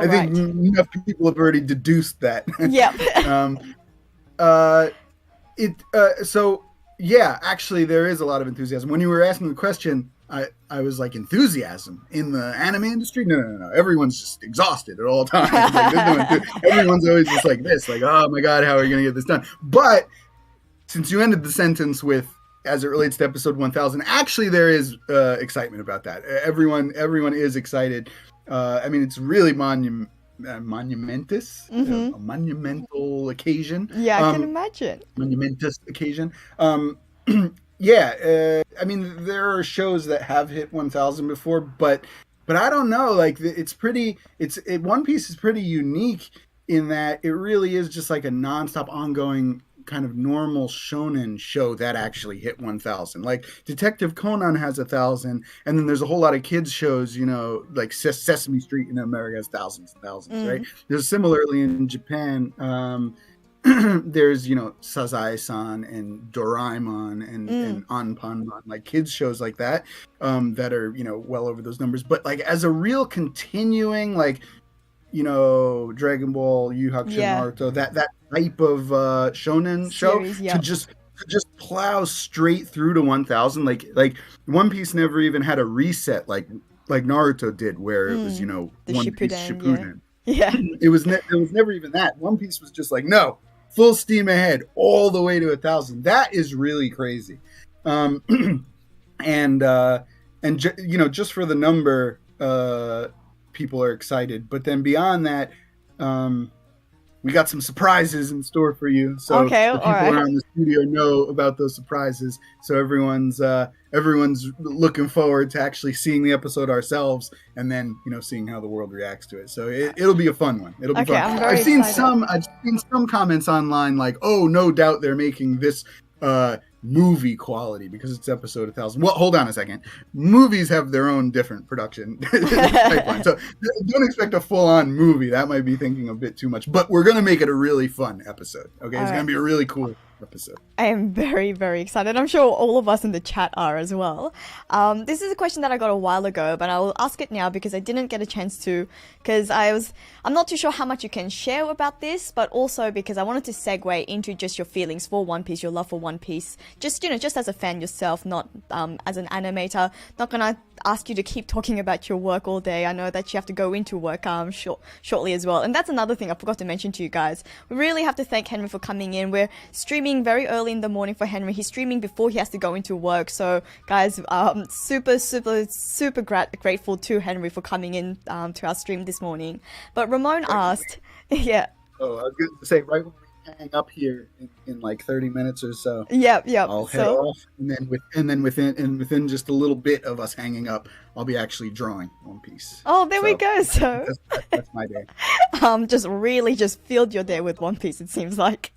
think enough people have already deduced that. Yep. So yeah, actually there is a lot of enthusiasm. When you were asking the question, I was like, enthusiasm in the anime industry? No. Everyone's just exhausted at all times. Like, everyone's always just like this, like, oh my god, how are we going to get this done? But since you ended the sentence with, as it relates to episode 1000, actually there is excitement about that. Everyone is excited. I mean, it's really monumentous, a monumental occasion. Yeah, I can imagine. Monumentous occasion. I mean, there are shows that have hit 1000 before, but I don't know. Like, One Piece is pretty unique in that it really is just like a nonstop, ongoing kind of normal shonen show that actually hit 1000. Like Detective Conan has 1000, and then there's a whole lot of kids shows, you know, like Sesame Street in America has thousands and thousands, right? There's similarly in Japan. There's, you know, Sazae-san and Doraemon and Anpanman, like kids shows like that, that are, you know, well over those numbers. But like as a real continuing, like, you know, Dragon Ball, Yu Hakusho, Naruto, that type of shonen series, show, to just plow straight through to 1000. Like One Piece never even had a reset like Naruto did, where it was, you know, the One Piece Shippuden. Yeah. It was never even that. One Piece was just like, no, full steam ahead all the way to 1000. That is really crazy. And you know, just for the number, people are excited. But then beyond that, we got some surprises in store for you. So the people around the studio know about those surprises. So everyone's looking forward to actually seeing the episode ourselves, and then, you know, seeing how the world reacts to it. So it'll be a fun one. It'll be fun. I've seen some comments online like, oh, no doubt they're making this movie quality because it's episode 1000. Well, hold on a second. Movies have their own different production pipeline, so don't expect a full-on movie. That might be thinking a bit too much, but we're gonna make it a really fun episode. Okay, it's gonna be a really cool episode. I am very, very excited. I'm sure all of us in the chat are as well. This is a question that I got a while ago, but I will ask it now because I didn't get a chance to, because I'm not too sure how much you can share about this, but also because I wanted to segue into just your feelings for One Piece, your love for One Piece, just, you know, just as a fan yourself, not as an animator. Not gonna ask you to keep talking about your work all day. I know that you have to go into work shortly as well. And that's another thing I forgot to mention to you guys. We really have to thank Henri for coming in. We're streaming very early in the morning for Henri. He's streaming before he has to go into work. So guys, super grateful to Henri for coming in to our stream this morning. But Ramon asked, yeah. Oh, I was going to say, right when we hang up here in like 30 minutes or so. Yep. I'll head off, and then within just a little bit of us hanging up, I'll be actually drawing One Piece. Oh, there we go. So that's my day. Just filled your day with One Piece, it seems like.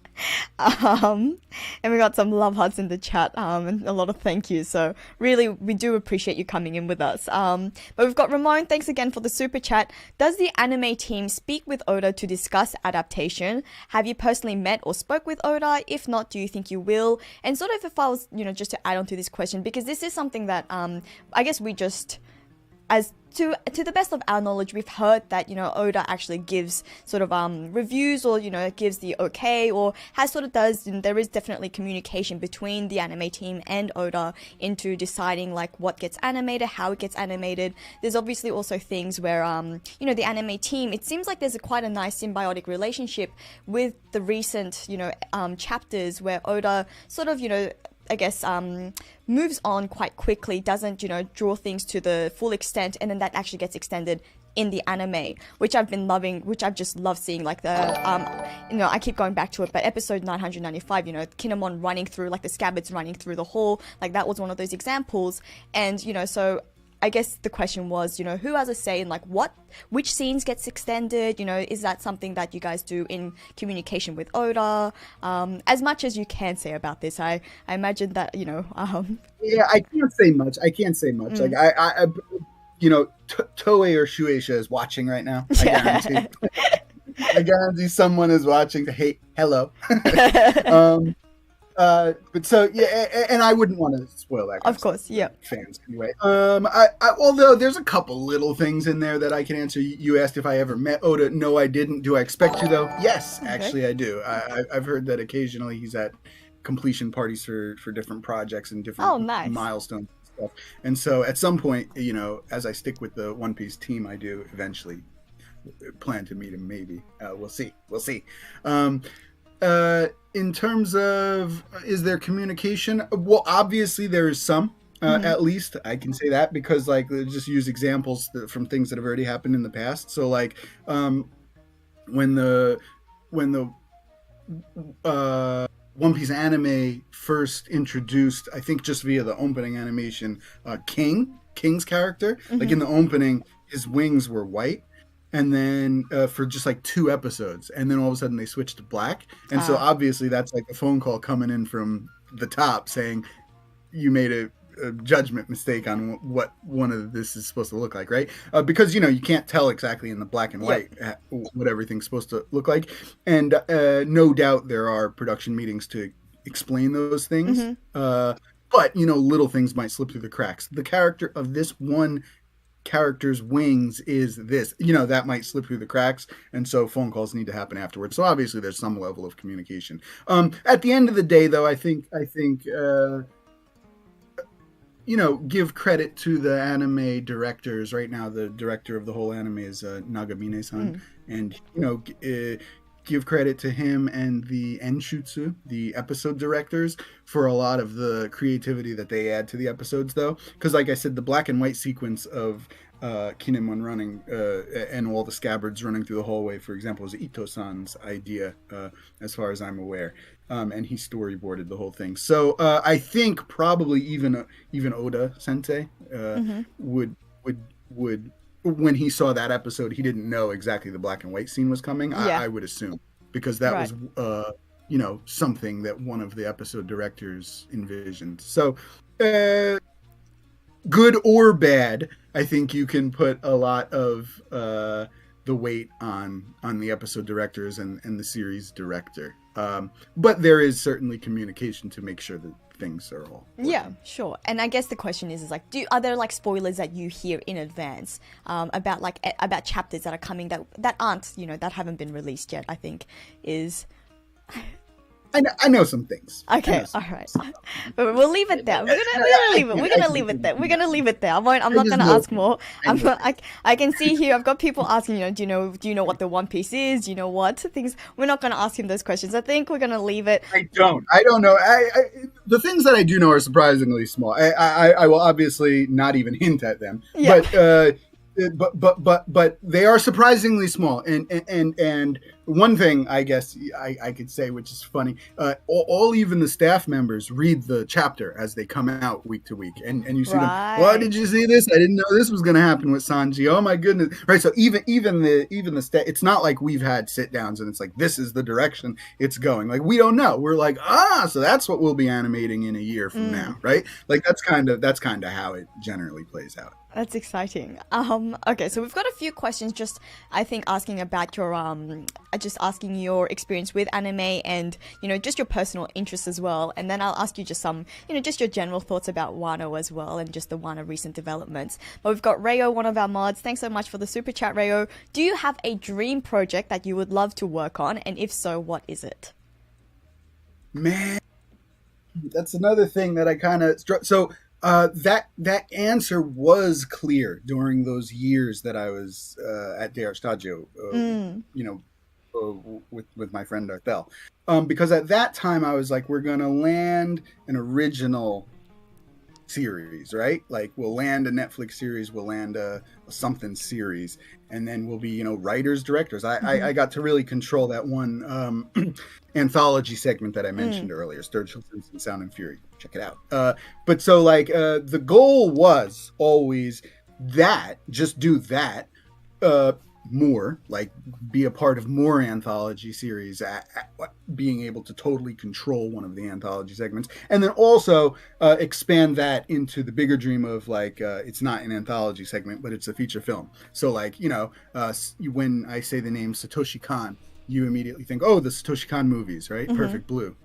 And we got some love hearts in the chat, and a lot of thank yous. So really, we do appreciate you coming in with us. But we've got Ramon. Thanks again for the super chat. Does the anime team speak with Oda to discuss adaptation? Have you personally met or spoke with Oda? If not, do you think you will? And sort of, if I was, you know, just to add on to this question, because this is something that I guess we just, as to the best of our knowledge, we've heard that, you know, Oda actually gives sort of reviews, or, you know, gives the okay, or has sort of does, and there is definitely communication between the anime team and Oda into deciding like what gets animated, how it gets animated. There's obviously also things where you know, the anime team, it seems like there's quite a nice symbiotic relationship with the recent, you know, chapters where Oda sort of, you know, I guess, moves on quite quickly, doesn't, you know, draw things to the full extent, and then that actually gets extended in the anime, which I've been loving, which I've just loved seeing, like the, you know, I keep going back to it, but episode 995, you know, Kinemon running through, like the scabbards running through the hall, like that was one of those examples, and, you know, so I guess the question was, who has a say in like which scenes gets extended? Is that something that you guys do in communication with Oda? As much as you can say about this, I imagine that Yeah, I can't say much. Like Toei or Shueisha is watching right now. I guarantee. I guarantee someone is watching. Hey, hello. But so yeah, and I wouldn't want to spoil that. Of course, yeah. Fans anyway. Although there's a couple little things in there that I can answer. You asked if I ever met Oda. No, I didn't. Do I expect to though? Yes, okay. Actually, I do. I've heard that occasionally he's at completion parties for different projects and different milestones and stuff. And so at some point, as I stick with the One Piece team, I do eventually plan to meet him. Maybe we'll see. In terms of, is there communication? Well, obviously there is some, at least I can say that, because like, just use examples from things that have already happened in the past. So like, when the One Piece anime first introduced, I think just via the opening animation, King's character, like in the opening, his wings were white. And then for just like 2 episodes, and then all of a sudden they switched to black, and so obviously that's like a phone call coming in from the top saying you made a judgment mistake on what one of this is supposed to look like, right? Because you can't tell exactly in the black and white what everything's supposed to look like, and no doubt there are production meetings to explain those things, but little things might slip through the cracks. The character of this one character's wings is this, that might slip through the cracks, and so phone calls need to happen afterwards. So obviously there's some level of communication. At the end of the day though, I think give credit to the anime directors. Right now the director of the whole anime is Nagamine-san, and give credit to him and the Enshutsu, the episode directors, for a lot of the creativity that they add to the episodes, though. Because, like I said, the black and white sequence of Kinemon running and all the scabbards running through the hallway, for example, is Ito-san's idea, as far as I'm aware. And he storyboarded the whole thing. So I think probably even Oda Sensei would when he saw that episode, he didn't know exactly the black and white scene was coming. I would assume, because that was something that one of the episode directors envisioned. So good or bad, I think you can put a lot of the weight on the episode directors and the series director. But there is certainly communication to make sure that things are all working. Yeah, sure. And I guess the question is like, are there like spoilers that you hear in advance about chapters that are coming that aren't, that haven't been released yet? I think is I know some things. Okay, all right. But we'll leave it there. We're gonna leave it there. We're gonna leave it there. I'm not gonna ask more. I can see here. I've got people asking. Do you know what the One Piece is? Do you know what things? We're not gonna ask him those questions. I think we're gonna leave it. I don't know. The things that I do know are surprisingly small. I will obviously not even hint at them. Yeah. But they are surprisingly small, and one thing I guess I could say, which is funny, all even the staff members read the chapter as they come out week to week, and you see them. Well, did you see this? I didn't know this was going to happen with Sanji. Oh my goodness! Right. So even the staff, it's not like we've had sit downs and it's like this is the direction it's going. Like we don't know. We're like so that's what we'll be animating in a year from now, right? Like that's kind of how it generally plays out. That's exciting. Okay, so we've got a few questions just, I think, asking about your, just asking your experience with anime and, just your personal interests as well. And then I'll ask you just some, just your general thoughts about Wano as well and just the Wano recent developments. But we've got Rayo, one of our mods. Thanks so much for the super chat, Rayo. Do you have a dream project that you would love to work on? And if so, what is it? Man, that's another thing that I kind of struck. So, that answer was clear during those years that I was at DR Stadio, with my friend Arthel, because at that time I was like, we're gonna land an original series, right? Like we'll land a Netflix series, we'll land a something series, and then we'll be, you know, writers, directors. I got to really control that one anthology segment that I mentioned earlier, Sturgill Simpson, Sound and Fury. Check it out. But so like the goal was always that, just do that more, like be a part of more anthology series, being able to totally control one of the anthology segments, and then also expand that into the bigger dream of like it's not an anthology segment, but it's a feature film. So like, you know, when I say the name Satoshi Kon, you immediately think, oh, the Satoshi Kon movies, right? Perfect Blue,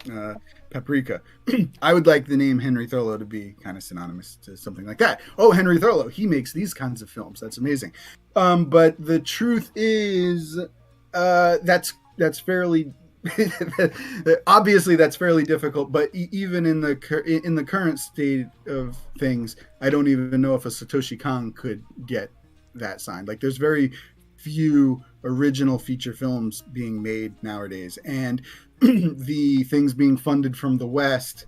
Paprika. I would like the name Henri Thurlow to be kind of synonymous to something like that. Oh, Henri Thurlow, he makes these kinds of films. That's amazing. But the truth is, that's fairly obviously that's fairly difficult. But even in the current state of things, I don't even know if a Satoshi Kon could get that signed. Like, there's very few original feature films being made nowadays, and the things being funded from the West,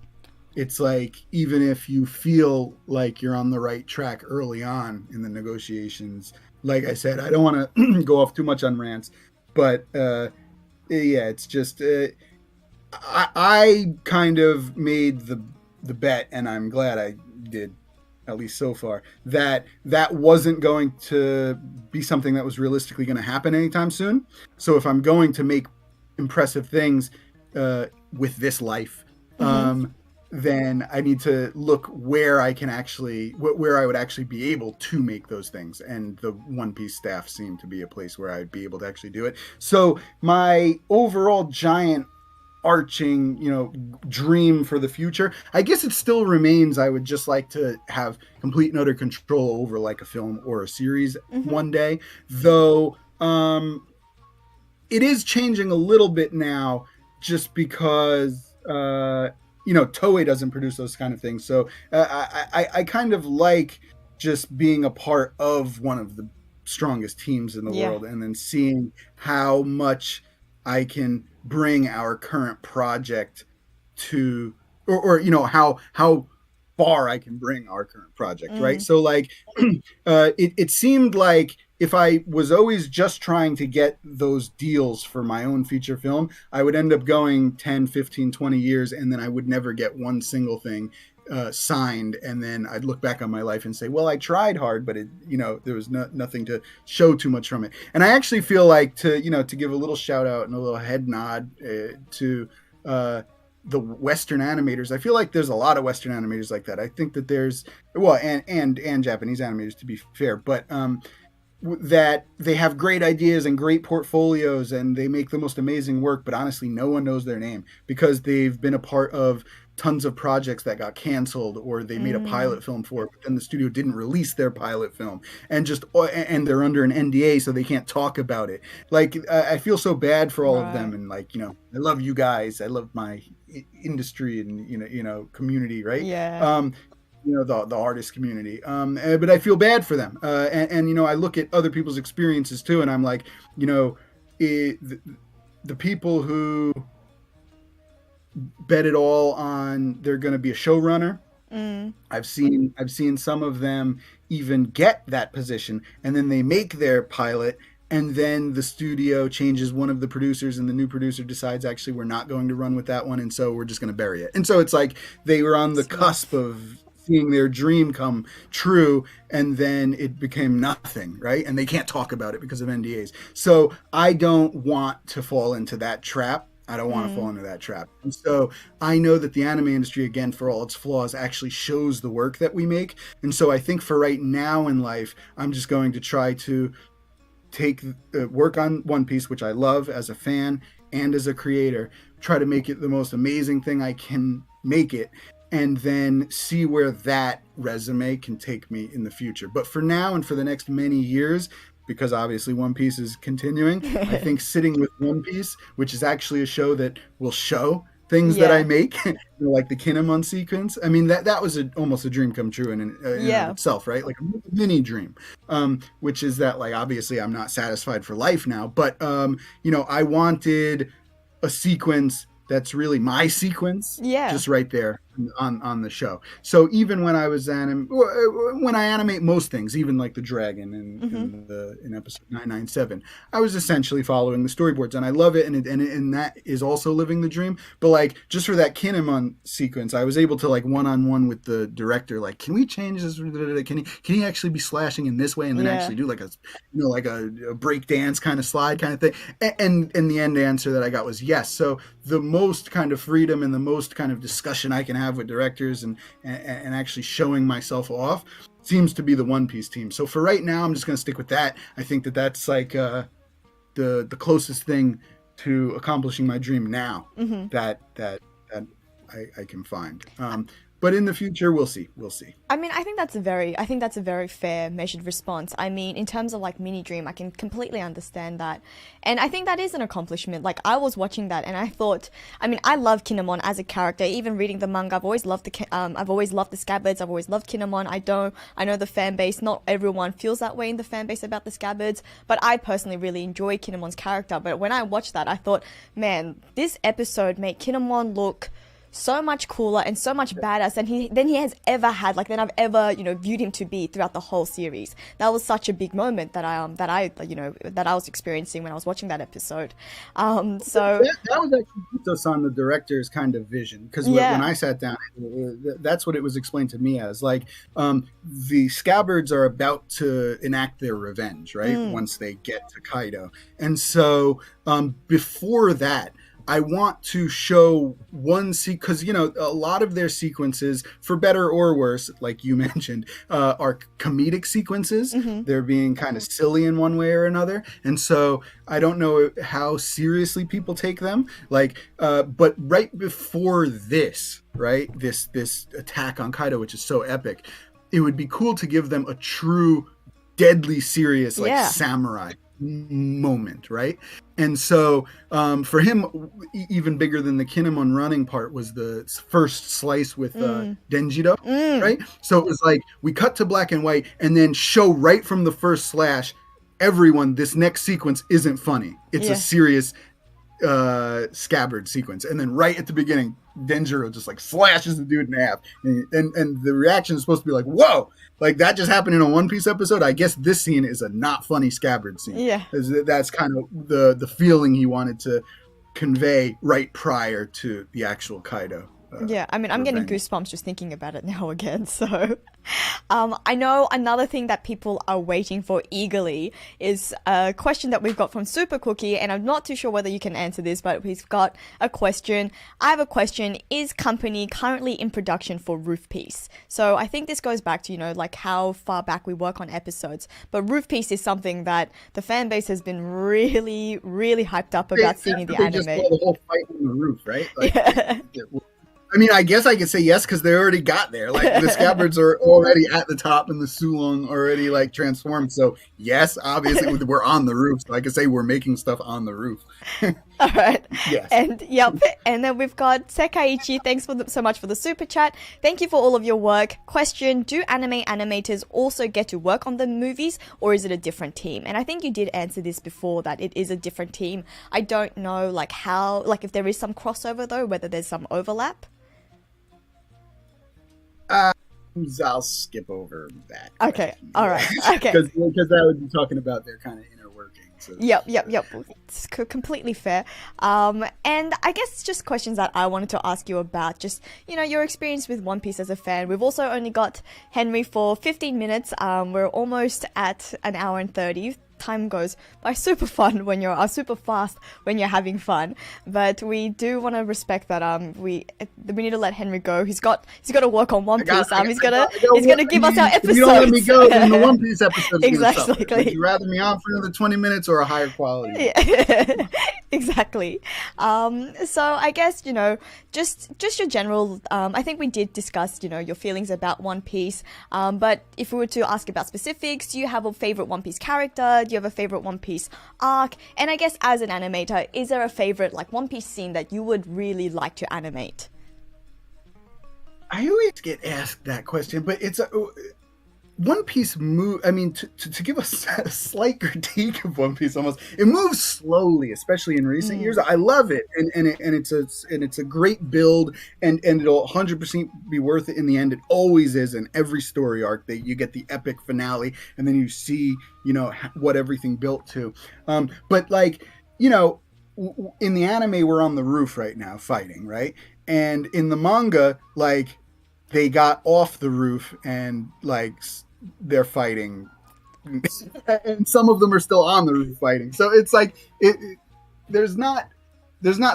it's like, even if you feel like you're on the right track early on in the negotiations, like I said, I don't want to go off too much on rants, but yeah, it's just I kind of made the bet, and I'm glad I did, at least so far, that wasn't going to be something that was realistically going to happen anytime soon. So if I'm going to make impressive things with this life, then I need to look where I can actually, where I would actually be able to make those things. And the One Piece staff seemed to be a place where I'd be able to actually do it. So my overall giant arching, you know, dream for the future, I guess it still remains, I would just like to have complete and utter control over like a film or a series one day, though it is changing a little bit now, just because you know, Toei doesn't produce those kind of things. So I kind of like just being a part of one of the strongest teams in the world, and then seeing how much I can bring our current project to, or you know, how far I can bring our current project, right? So like it seemed like if I was always just trying to get those deals for my own feature film, I would end up going 10, 15, 20 years, and then I would never get one single thing signed. And then I'd look back on my life and say, well, I tried hard, but it, you know, there was nothing to show too much from it. And I actually feel like, to, you know, to give a little shout out and a little head nod to the Western animators. I feel like there's a lot of Western animators like that. I think that there's, well, and Japanese animators, to be fair, but that they have great ideas and great portfolios, and they make the most amazing work, but honestly no one knows their name because they've been a part of tons of projects that got canceled, or they made a pilot film for it, but then the studio didn't release their pilot film, and they're under an NDA, so they can't talk about it. Like, I feel so bad for all of them, and like, you know, I love you guys, I love my industry and you know community, right? You know, the artist community, but I feel bad for them, and you know, I look at other people's experiences too, and I'm like, you know, the people who bet it all on they're going to be a showrunner. I've seen some of them even get that position, and then they make their pilot, and then the studio changes one of the producers, and the new producer decides, actually, we're not going to run with that one, and so we're just going to bury it. And so it's like they were on the cusp of seeing their dream come true, and then it became nothing, right? And they can't talk about it because of NDAs. So I don't want to fall into that trap. I don't want to fall into that trap. And so I know that the anime industry, again, for all its flaws, actually shows the work that we make. And so I think for right now in life, I'm just going to try to take work on One Piece, which I love as a fan and as a creator, try to make it the most amazing thing I can make it, and then see where that resume can take me in the future. But for now and for the next many years, because obviously One Piece is continuing, I think sitting with One Piece, which is actually a show that will show things that I make, like the Kinemon sequence. I mean, that was almost a dream come true in itself, right? Like a mini dream, which is that, like, obviously I'm not satisfied for life now, but you know, I wanted a sequence that's really my sequence, Yeah. just right there on the show. So even when I was when I animate most things, even like the dragon in episode 997, I was essentially following the storyboards, and I love it, and that is also living the dream. But like just for that Kinemon sequence, I was able to like one-on-one with the director, like, can we change this? Can he actually be slashing in this way, and then actually do like a break dance kind of slide kind of thing? And the end answer that I got was yes. So the most kind of freedom and the most kind of discussion I can have with directors and actually showing myself off seems to be the One Piece team. So for right now, I'm just going to stick with that. I think that that's like the closest thing to accomplishing my dream now that I can find. But in the future, we'll see. I mean, I think that's a very fair, measured response. I mean, in terms of like mini dream, I can completely understand that, and I think that is an accomplishment. Like, I was watching that, and I thought, I mean, I love Kinemon as a character. Even reading the manga, I've always loved the Scabbards. I've always loved Kinemon. I know the fan base. Not everyone feels that way in the fan base about the Scabbards, but I personally really enjoy Kinemon's character. But when I watched that, I thought, man, this episode made Kinemon look so much cooler and so much badass than he has ever had, like, than I've ever, viewed him to be throughout the whole series. That was such a big moment that I was experiencing when I was watching that episode. So that was actually us on the director's kind of vision, because when I sat down, that's what it was explained to me as. Like, the Scabbards are about to enact their revenge, right? Once they get to Kaido, and so before that, I want to show one because a lot of their sequences, for better or worse, like you mentioned, are comedic sequences. They're being kind of silly in one way or another, and so I don't know how seriously people take them. Like, but right before this, right, this attack on Kaido, which is so epic, it would be cool to give them a true, deadly serious samurai moment, right? And so for him, even bigger than the Kinemon running part was the first slice with Denjiro, right? So it was like we cut to black and white and then show right from the first slash, everyone, this next sequence isn't funny. It's a serious Scabbard sequence. And then right at the beginning, Denjiro just like slashes the dude in half, and the reaction is supposed to be like, whoa, like that just happened in a One Piece episode. I guess this scene is a not funny Scabbard scene. That's kind of the feeling he wanted to convey right prior to the actual Kaido. I mean, I'm getting goosebumps just thinking about it now again. So, I know another thing that people are waiting for eagerly is a question that we've got from Super Cookie, and I'm not too sure whether you can answer this, but he's got a question. I have a question. Is Company currently in production for Roof Piece? So I think this goes back to, like how far back we work on episodes. But Roof Piece is something that the fan base has been really, really hyped up about seeing in the anime. Just the whole fight on the roof, right? Like, I mean, I guess I could say yes because they already got there. Like, the Scabbards are already at the top and the Sulong already, like, transformed. So, yes, obviously, we're on the roof. So I could say we're making stuff on the roof. All right. Yes. And then we've got Sekaiichi. Thanks so much for the super chat. Thank you for all of your work. Question, do anime animators also get to work on the movies, or is it a different team? And I think you did answer this before, that it is a different team. I don't know, like, how, like, if there is some crossover, though, whether there's some overlap. I'll skip over that. Okay, all right. Okay. Because that would be talking about their kind of inner workings. So. Yep. It's completely fair. And I guess just questions that I wanted to ask you about, just, your experience with One Piece as a fan. We've also only got Henri for 15 minutes. We're almost at an hour and 30. Time goes by super fast when you're having fun, but we do want to respect that we need to let Henri go. He's got to work on One Piece. He's gonna give us our episodes. If you don't let me go, then the One Piece episode is exactly. Would you rather me on for another 20 minutes or a higher quality? Yeah. Exactly. So I guess, just your general, I think we did discuss, your feelings about One Piece, but if we were to ask about specifics, do you have a favorite One Piece character? Do you have a favorite One Piece arc? And I guess as an animator, is there a favorite, like, One Piece scene that you would really like to animate? I always get asked that question, but it's One Piece move. I mean, to give us a slight critique of One Piece, almost it moves slowly, especially in recent years. I love it, and it's a great build, and it'll 100% be worth it in the end. It always is in every story arc that you get the epic finale, and then you see what everything built to. But like in the anime, we're on the roof right now fighting, right? And in the manga, like they got off the roof and like they're fighting, and some of them are still on the roof fighting. So it's like there's not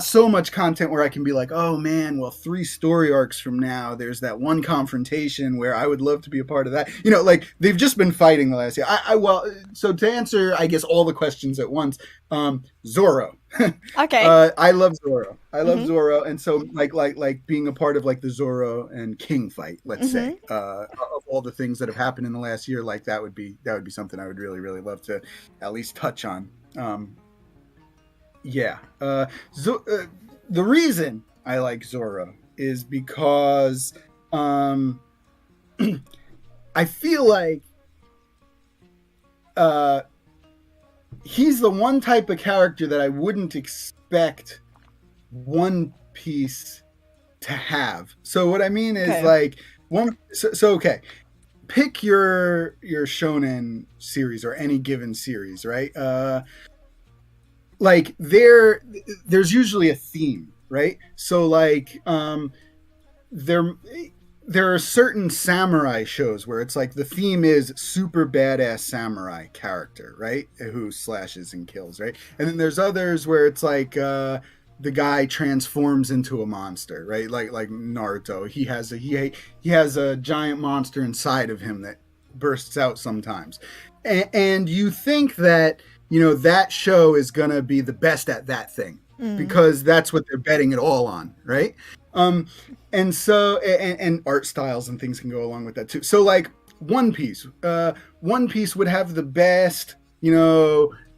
so much content where I can be like, oh man, well 3 story arcs from now there's that one confrontation where I would love to be a part of that. Like they've just been fighting the last year. So to answer I guess all the questions at once, Zoro. Okay. I love Zoro. I love Zoro, and so like being a part of like the Zoro and King fight, let's say, of all the things that have happened in the last year, like that would be something I would really really love to at least touch on. Yeah. The reason I like Zoro is because I feel like he's the one type of character that I wouldn't expect One Piece to have. So what I mean is like okay. Pick your shonen series or any given series, right? Like there's usually a theme, right? So like there are certain samurai shows where it's like the theme is super badass samurai character, right? Who slashes and kills, right? And then there's others where it's like the guy transforms into a monster, right? Like Naruto, he has a giant monster inside of him that bursts out sometimes, and you think that that show is going to be the best at that thing because that's what they're betting it all on, right? And so, and art styles and things can go along with that too. So like One Piece would have the best,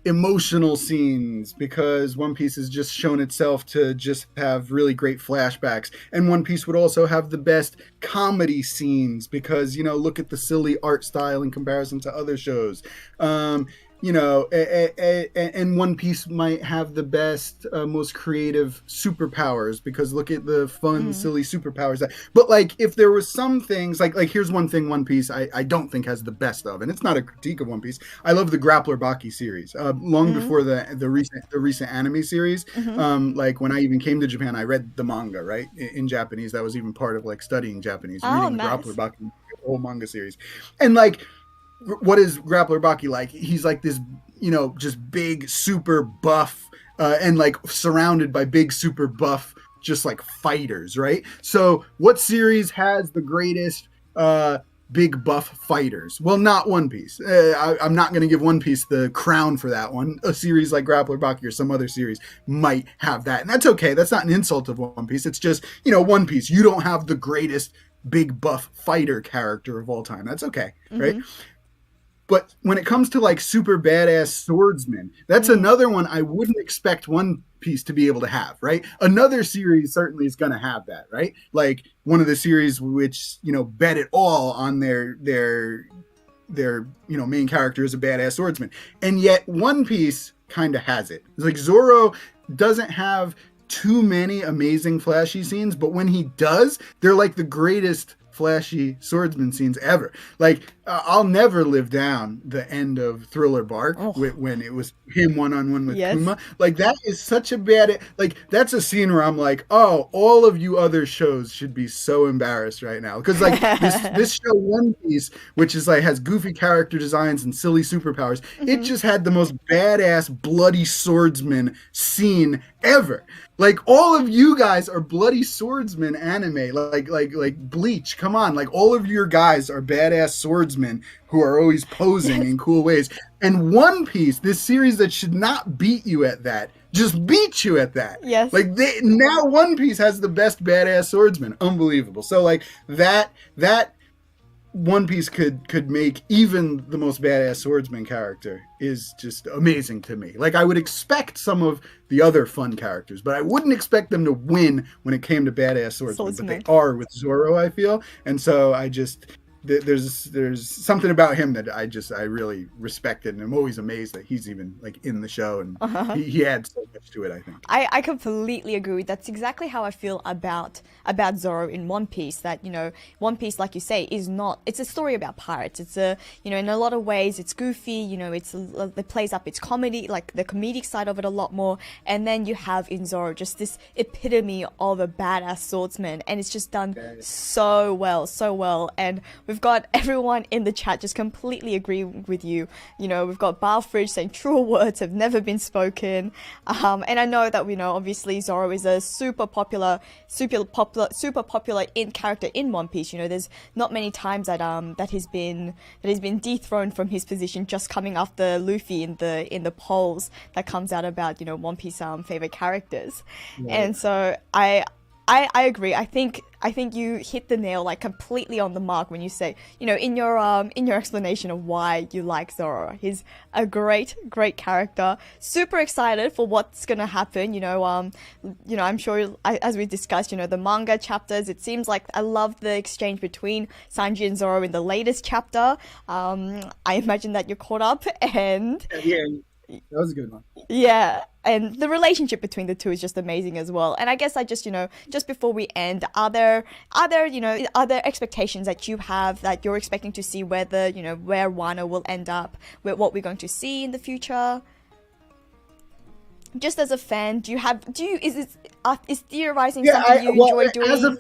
emotional scenes because One Piece has just shown itself to just have really great flashbacks. And One Piece would also have the best comedy scenes because, look at the silly art style in comparison to other shows. And One Piece might have the best, most creative superpowers because look at the fun, silly superpowers. But like, if there was some things like here's one thing One Piece I don't think has the best of, and it's not a critique of One Piece. I love the Grappler Baki series. Long before the recent anime series. Like when I even came to Japan, I read the manga right in Japanese. That was even part of like studying Japanese, reading the Grappler Baki, the whole manga series, and like. What is Grappler Baki like? He's like this, just big, super buff, and like surrounded by big, super buff, just like fighters, right? So what series has the greatest big buff fighters? Well, not One Piece. I'm not going to give One Piece the crown for that one. A series like Grappler Baki or some other series might have that. And that's okay. That's not an insult of One Piece. It's just, One Piece, you don't have the greatest big buff fighter character of all time. That's okay, right? But when it comes to like super badass swordsmen, that's another one I wouldn't expect One Piece to be able to have, right? Another series certainly is going to have that, right? Like one of the series which, bet it all on their main character is a badass swordsman. And yet One Piece kind of has it. It's like Zoro doesn't have too many amazing flashy scenes, but when he does, they're like the greatest flashy swordsman scenes ever. Like I'll never live down the end of Thriller Bark when it was him one-on-one with Kuma. Like that is such a bad, like that's a scene where I'm like, oh, all of you other shows should be so embarrassed right now because like this show One Piece, which is like has goofy character designs and silly superpowers, it just had the most badass bloody swordsman scene ever. Like all of you guys are bloody swordsman anime, like Bleach. Come on, like all of your guys are badass swordsmen who are always posing in cool ways. And One Piece, this series that should not beat you at that, just beat you at that. Yes. Like now One Piece has the best badass swordsman. Unbelievable. So like that One Piece could make even the most badass swordsman character is just amazing to me. Like I would expect some of the other fun characters, but I wouldn't expect them to win when it came to badass swordsmen. But they are with Zoro, I feel. And so I just there's something about him that I really respected, and I'm always amazed that he's even like in the show, and he adds so much to it, I think. I completely agree. That's exactly how I feel about Zoro in One Piece. That, you know, One Piece, like you say, is not. It's a story about pirates. It's a, you know, in a lot of ways, it's goofy. You know, it plays up its comedy, like the comedic side of it a lot more. And then you have in Zoro just this epitome of a badass swordsman, and it's just done so well, so well. And we've got everyone in the chat just completely agree with you. You know, we've got Balfridge saying truer words have never been spoken. And I know that, you know, obviously Zoro is a super popular in character in One Piece. You know, there's not many times that he's been dethroned from his position just coming after Luffy in the polls that comes out about, you know, One Piece favorite characters. Yeah. And so I agree. I think you hit the nail like completely on the mark when you say, you know, in your explanation of why you like Zoro. He's a great character. Super excited for what's gonna happen. You know, I'm sure as we discussed, you know, the manga chapters. It seems like I love the exchange between Sanji and Zoro in the latest chapter. I imagine that you're caught up, and yeah. That was a good one. Yeah, and the relationship between the two is just amazing as well. And I guess just before we end, are there expectations that you have that you're expecting to see whether, you know, where Wano will end up, what we're going to see in the future? Just as a fan, is theorizing something you enjoy doing? As a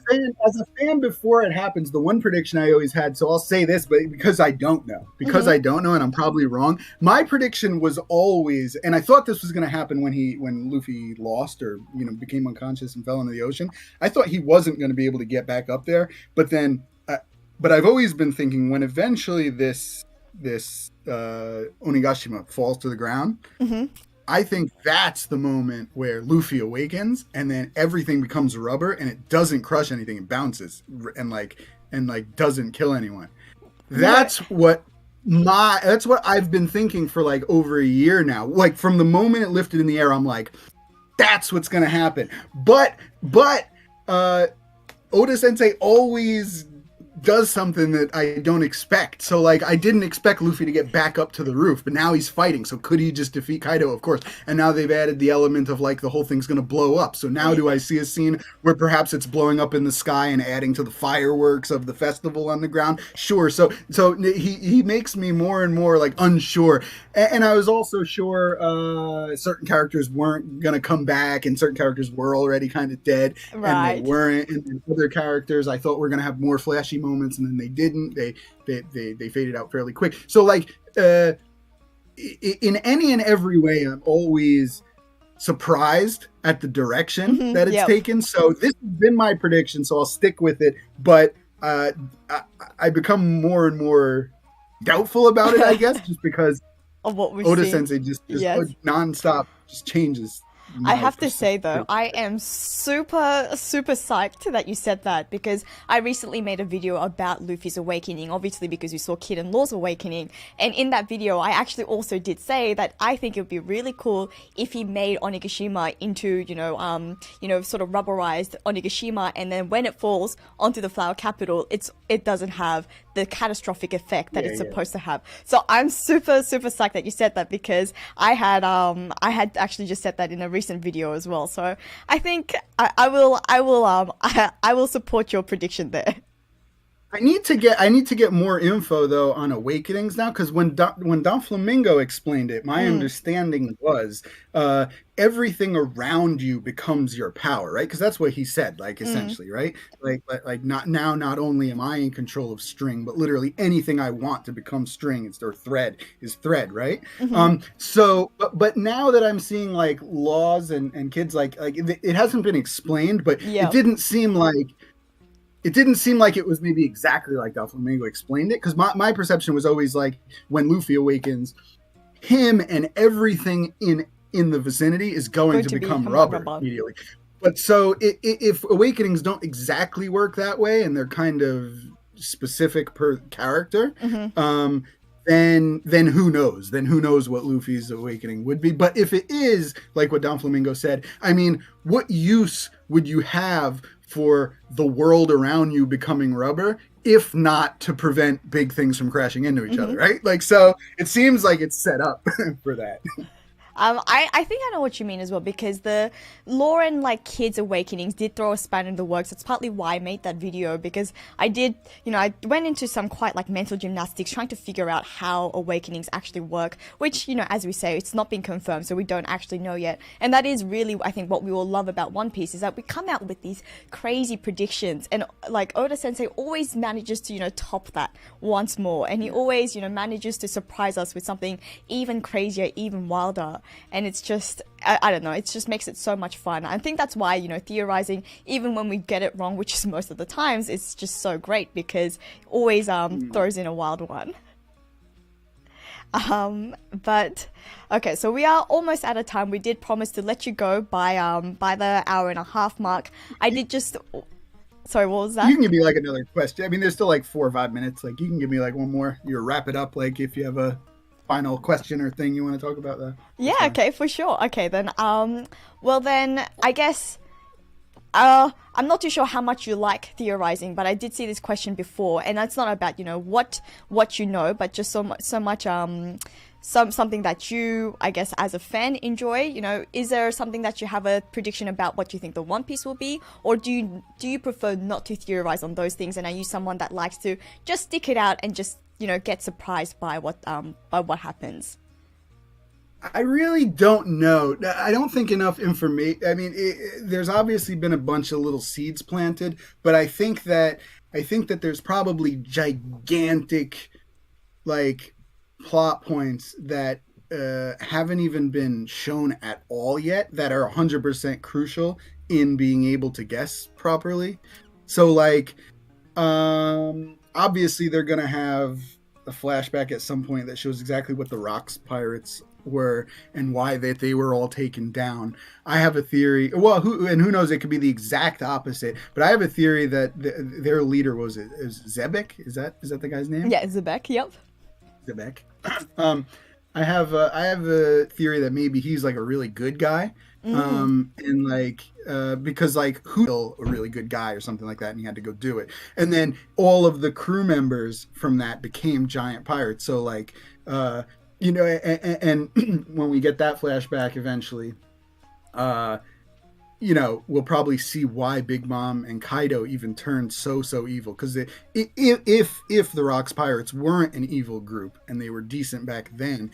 fan, before it happens, the one prediction I always had, so I'll say this, but because I don't know, I don't know, and I'm probably wrong. My prediction was always, and I thought this was going to happen when Luffy lost, or, you know, became unconscious and fell into the ocean. I thought he wasn't going to be able to get back up there, but then, but I've always been thinking when eventually this Onigashima falls to the ground. I think that's the moment where Luffy awakens, and then everything becomes rubber, and it doesn't crush anything; it bounces and doesn't kill anyone. That's what I've been thinking for like over a year now. Like from the moment it lifted in the air, I'm like, that's what's gonna happen. But Oda Sensei always does something that I don't expect. So like I didn't expect Luffy to get back up to the roof, but now he's fighting. So could he just defeat Kaido? Of course. And now they've added the element of like the whole thing's going to blow up. So now do I see a scene where perhaps it's blowing up in the sky and adding to the fireworks of the festival on the ground? Sure. So he makes me more and more like unsure. And I was also sure certain characters weren't going to come back, and certain characters were already kind of dead. Right. And they weren't. And other characters I thought were going to have more flashy moments, and then they didn't. They faded out fairly quick. So like in any and every way, I'm always surprised at the direction that it's taken. So this has been my prediction, so I'll stick with it. But I become more and more doubtful about it, I guess, just because of what we've Oda seen. Sensei just nonstop just changes. I have to say though, I am super psyched that you said that, because I recently made a video about Luffy's awakening, obviously because we saw Kid and Law's awakening, and in that video I actually also did say that I think it would be really cool if he made Onigashima into, sort of rubberized Onigashima, and then when it falls onto the flower capital, it doesn't have the catastrophic effect that it's supposed to have. So I'm super psyched that you said that, because I had actually just said that in a recent video as well. So I think I will support your prediction there. I need to get more info though on awakenings now, because when Don Flamingo explained it, my understanding was everything around you becomes your power, right? Because that's what he said, like essentially, right? Like not only am I in control of string, but literally anything I want to become string or thread is thread, right? So but now that I'm seeing like laws and kids, like it hasn't been explained, but it didn't seem like it was maybe exactly like Doflamingo explained it, because my perception was always like when Luffy awakens, him and everything in the vicinity is going to become rubber immediately. But so if awakenings don't exactly work that way, and they're kind of specific per character, then who knows? Then who knows what Luffy's awakening would be? But if it is like what Don Flamingo said, I mean, what use would you have for the world around you becoming rubber, if not to prevent big things from crashing into each other, right? Like, so it seems like it's set up for that. I think I know what you mean as well, because the Lauren like kids awakenings did throw a spanner in the works. It's partly why I made that video, because I did, I went into some quite like mental gymnastics trying to figure out how awakenings actually work, which, as we say, it's not been confirmed, so we don't actually know yet. And that is really, I think, what we all love about One Piece, is that we come out with these crazy predictions, and like Oda Sensei always manages to, top that once more, and he always, manages to surprise us with something even crazier, even wilder. And it's just, I don't know, it just makes it so much fun. I think that's why, theorizing, even when we get it wrong, which is most of the times, it's just so great, because it always throws in a wild one. But okay, so we are almost out of time. We did promise to let you go by the 1.5 hour mark. I did just, sorry, what was that? You can give me like another question. I mean, there's still like 4 or 5 minutes. Like, you can give me like one more. You wrap it up, like if you have a final question or thing you want to talk about that. Yeah, okay, for sure. Okay, then, well then, I guess, I'm not too sure how much you like theorizing, but I did see this question before, and that's not about, what you know, but just so much, something that you, I guess, as a fan enjoy. Is there something that you have a prediction about what you think the One Piece will be, or do you prefer not to theorize on those things, and are you someone that likes to just stick it out and just get surprised by what happens? I really don't know. I don't think enough information. I mean, there's obviously been a bunch of little seeds planted, but I think that there's probably gigantic, like, plot points that haven't even been shown at all yet that are 100% crucial in being able to guess properly. So, like, obviously they're gonna have a flashback at some point that shows exactly what the Rocks pirates were and why they were all taken down. I have a theory. Well, who knows? It could be the exact opposite. But I have a theory that their leader is Zebek. Is that the guy's name? Yeah, Zebek. Yep. Zebek. I have a theory that maybe he's like a really good guy. And like because like who's a really good guy or something like that, and he had to go do it, and then all of the crew members from that became giant pirates. So like and when we get that flashback eventually, we'll probably see why Big Mom and Kaido even turned so evil, because if the Rocks pirates weren't an evil group and they were decent back then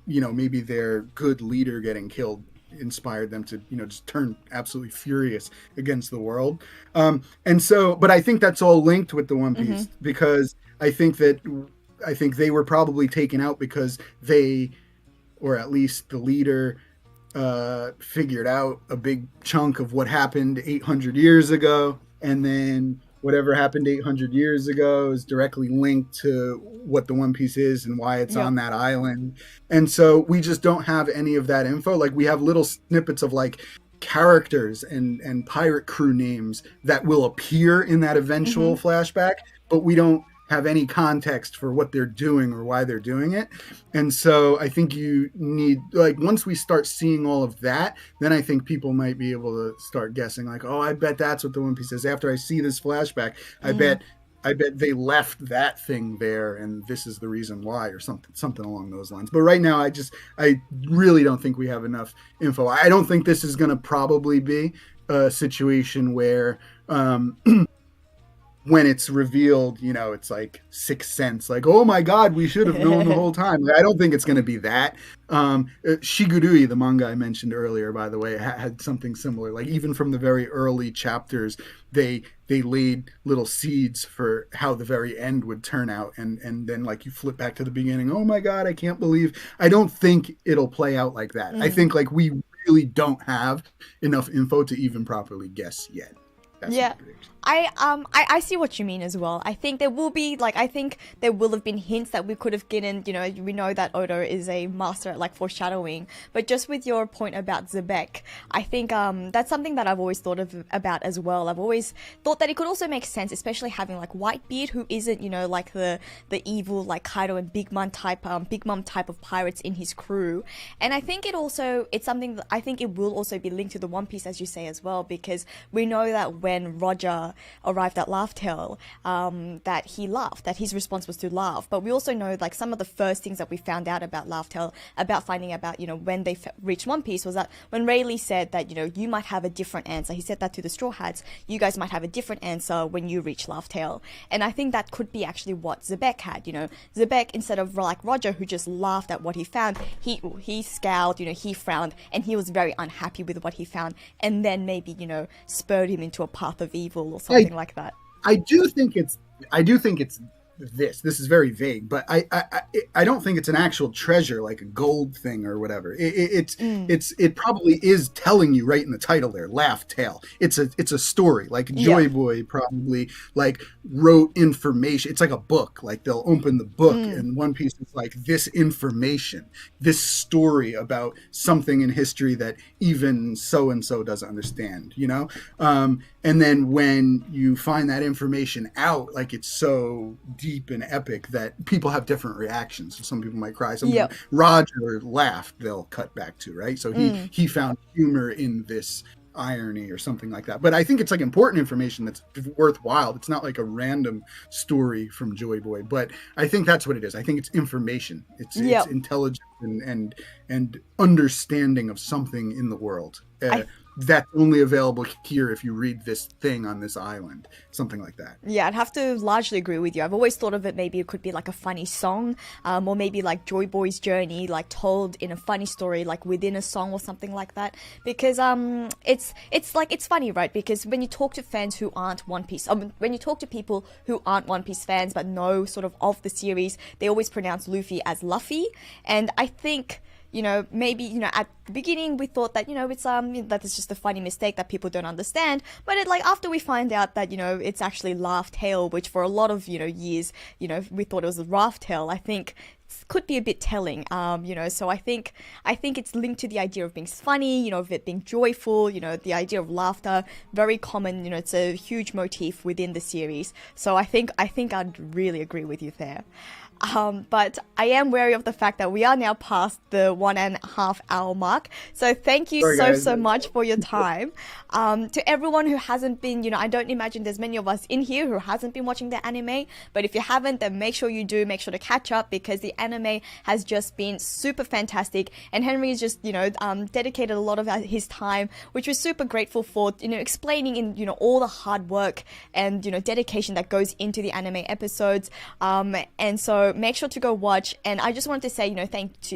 maybe their good leader getting killed inspired them to just turn absolutely furious against the world. But I think that's all linked with the One Piece, because I think they were probably taken out because they, or at least the leader, figured out a big chunk of what happened 800 years ago, and then whatever happened 800 years ago is directly linked to what the One Piece is and why it's on that island. And so we just don't have any of that info. Like, we have little snippets of like characters and pirate crew names that will appear in that eventual flashback, but we don't have any context for what they're doing or why they're doing it. And so I think you need, like, once we start seeing all of that, then I think people might be able to start guessing, like, oh, I bet that's what the One Piece is. After I see this flashback, I bet they left that thing there and this is the reason why, or something along those lines. But right now, I really don't think we have enough info. I don't think this is going to probably be a situation where when it's revealed, it's like Sixth Sense, like, oh my God, we should have known the whole time. I don't think it's going to be that. Shigurui, the manga I mentioned earlier, by the way, had something similar. Like, even from the very early chapters, they laid little seeds for how the very end would turn out. And then, like, you flip back to the beginning, oh my God, I can't believe. I don't think it'll play out like that. I think, like, we really don't have enough info to even properly guess yet. That's I see what you mean as well. I think there will be I think there will have been hints that we could have given. We know that Oda is a master at foreshadowing, but just with your point about Zebek, I think that's something that I've always thought about as well. I've always thought that it could also make sense, especially having Whitebeard, who isn't the evil Kaido and Big Mom type of pirates in his crew. And I think it's something that I think it will also be linked to the One Piece, as you say as well, because we know that when Roger arrived at Laugh Tale, that he laughed, that his response was to laugh. But we also know some of the first things that we found out about Laugh Tale, about finding about when they reached One Piece, was that when Rayleigh said that you might have a different answer. He said that to the Straw Hats, you guys might have a different answer when you reach Laugh Tale. And I think that could be actually what Zebek had. Zebek, instead of Roger, who just laughed at what he found, he scowled, he frowned, and he was very unhappy with what he found, and then maybe spurred him into a path of evil or something like that. I do think it's this is very vague, but I don't think it's an actual treasure like a gold thing or whatever. It probably is telling you right in the title there, Laugh Tale. It's a story. Joy Boy probably wrote information. It's like a book. They'll open the book and One Piece is this information, this story about something in history that even so and so doesn't understand, and then when you find that information out, it's so deep and epic that people have different reactions. So some people might cry. Roger laughed, they'll cut back to, right? So he found humor in this irony or something like that. But I think it's important information that's worthwhile. It's not a random story from Joy Boy, but I think that's what it is. I think it's information. It's intelligence and understanding of something in the world. That's only available here if you read this thing on this island, something like that. Yeah, I'd have to largely agree with you. I've always thought of it, maybe it could be a funny song, or maybe Joy Boy's journey, told in a funny story, within a song or something like that. Because it's funny, right? Because when you talk to fans who aren't One Piece, when you talk to people who aren't One Piece fans but know sort of the series, they always pronounce Luffy as Luffy, and I think maybe, at the beginning we thought that, it's, that is just a funny mistake that people don't understand. But after we find out that, it's actually Laugh Tale, which for a lot of, years, we thought it was a Raft Tale, I think could be a bit telling, so I think it's linked to the idea of being funny, of it being joyful, the idea of laughter, very common, it's a huge motif within the series. So I think I'd really agree with you there. But I am wary of the fact that we are now past the 1.5 hour mark. So thank you so much for your time. To everyone who hasn't been, I don't imagine there's many of us in here who hasn't been watching the anime, but if you haven't, then make sure you do, make sure to catch up, because the anime has just been super fantastic, and Henry has just, dedicated a lot of his time, which we're super grateful for, explaining in, all the hard work and, dedication that goes into the anime episodes. And so make sure to go watch. And I just wanted to say,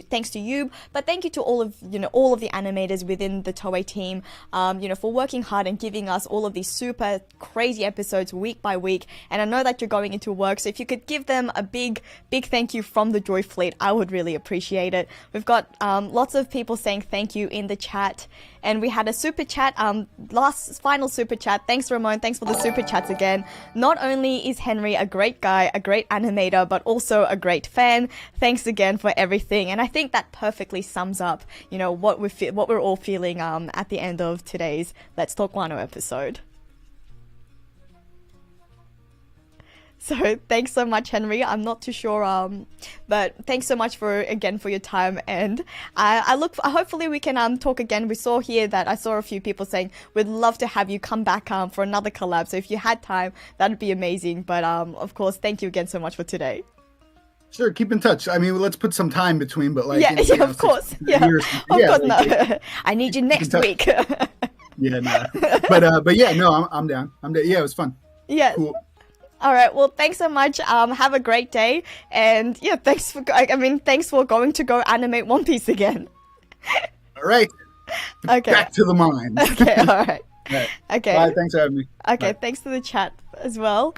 thanks to you, but thank you to all of the animators within the Toei team, for working hard and giving us all of these super crazy episodes week by week. And I know that you're going into work, so if you could give them a big thank you from the Joy Fleet, I would really appreciate it. We've got lots of people saying thank you in the chat, and we had a super chat, final super chat. Thanks, Ramon. Thanks for the super chats again. Not only is Henry a great guy, a great animator, but also a great fan. Thanks again for everything. And I think that perfectly sums up, what we're all feeling at the end of today's Let's Talk Wano episode. So thanks so much, Henry. I'm not too sure, but thanks so much for your time. And hopefully we can talk again. I saw a few people saying we'd love to have you come back for another collab. So if you had time, that'd be amazing. But of course, thank you again so much for today. Sure, keep in touch. I mean, let's put some time between, but of course. No. I need you next week. Yeah, no. But yeah, no, I'm down. Yeah, it was fun. Yeah. Cool. All right. Well, thanks so much. Have a great day, and yeah, thanks for going to go animate One Piece again. All right. Okay. Back to the mine. Okay. All right. Right. Okay. Bye. Thanks for having me. Okay. Bye. Thanks to the chat as well.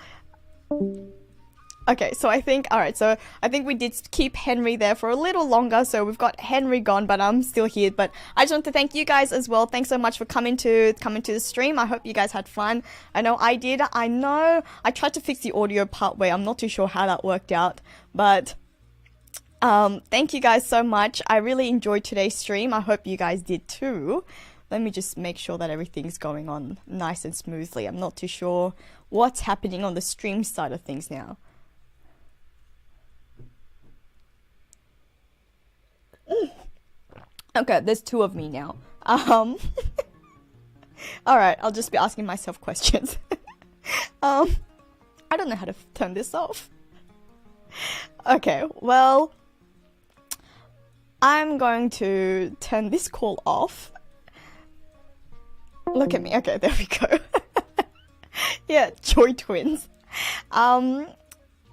Okay, so I think, alright, so I think we did keep Henri there for a little longer, so we've got Henri gone, but I'm still here. But I just want to thank you guys as well. Thanks so much for coming to the stream. I hope you guys had fun. I know I did. I know I tried to fix the audio part way. I'm not too sure how that worked out, but thank you guys so much. I really enjoyed today's stream. I hope you guys did too. Let me just make sure that everything's going on nice and smoothly. I'm not too sure what's happening on the stream side of things now. Okay, there's two of me now. Alright, I'll just be asking myself questions. I don't know how to turn this off. Okay, well, I'm going to turn this call off. Look at me. Okay, there we go. Yeah, Joy Twins.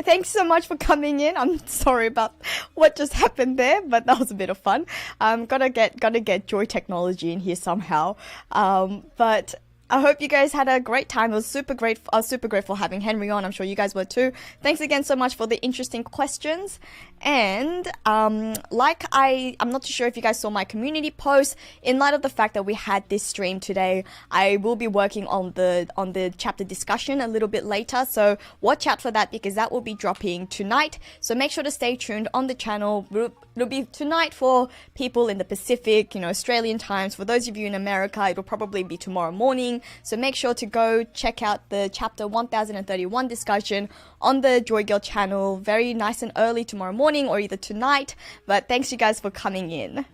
Thanks so much for coming in. I'm sorry about what just happened there, but that was a bit of fun. Gotta get Joy Technology in here somehow. But I hope you guys had a great time. It was super great. I was super grateful having Henri on. I'm sure you guys were too. Thanks again so much for the interesting questions. And I'm not too sure if you guys saw my community post. In light of the fact that we had this stream today, I will be working on the chapter discussion a little bit later. So watch out for that because that will be dropping tonight. So make sure to stay tuned on the channel. It'll be tonight for people in the Pacific, Australian times. For those of you in America, it'll probably be tomorrow morning. So make sure to go check out the chapter 1031 discussion on the JoyGirl channel. Very nice and early tomorrow morning or either tonight. But thanks you guys for coming in.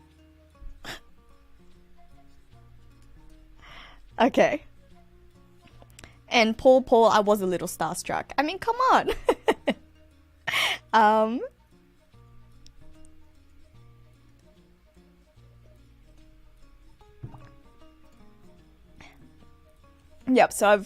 Okay. And Paul, I was a little starstruck. I mean, come on. Yep, so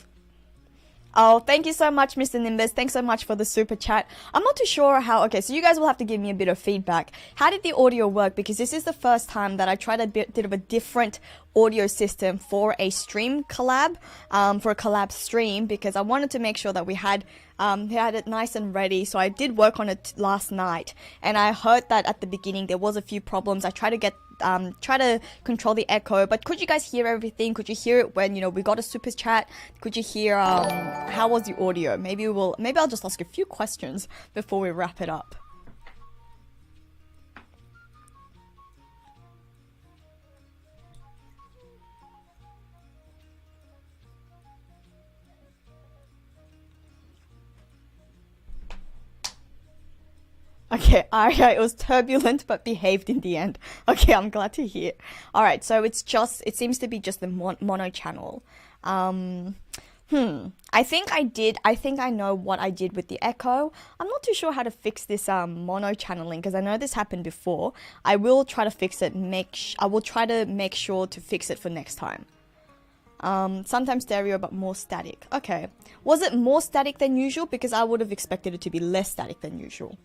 Oh, thank you so much, Mr. Nimbus. Thanks so much for the super chat. I'm not too sure how... Okay, so you guys will have to give me a bit of feedback. How did the audio work? Because this is the first time that I tried a bit of a different audio system for a stream collab, for a collab stream, because I wanted to make sure that we had it nice and ready. So I did work on it last night, and I heard that at the beginning there was a few problems. I tried to try to control the echo, but could you guys hear everything? Could you hear it when, we got a super chat? Could you hear, how was the audio? Maybe I'll just ask a few questions before we wrap it up. Okay, it was turbulent but behaved in the end. Okay, I'm glad to hear. Alright, so it seems to be just the mono channel. I think I know what I did with the echo. I'm not too sure how to fix this mono channeling, because I know this happened before. I will try to fix it, I will try to make sure to fix it for next time. Sometimes stereo but more static. Okay. Was it more static than usual? Because I would have expected it to be less static than usual.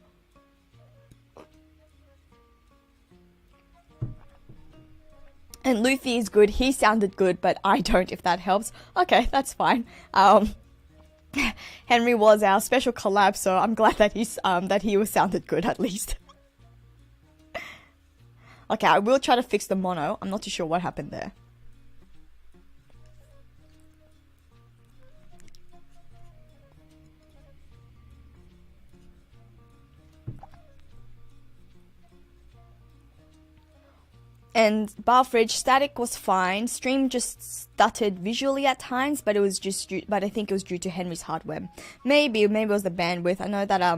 And Luffy is good. He sounded good, but I don't, if that helps. Okay, that's fine. Henri was our special collab, so I'm glad that he was sounded good at least. Okay, I will try to fix the mono. I'm not too sure what happened there. And bar fridge static was fine. Stream just stuttered visually at times, but I think it was due to Henri's hardware. Maybe it was the bandwidth. I know that I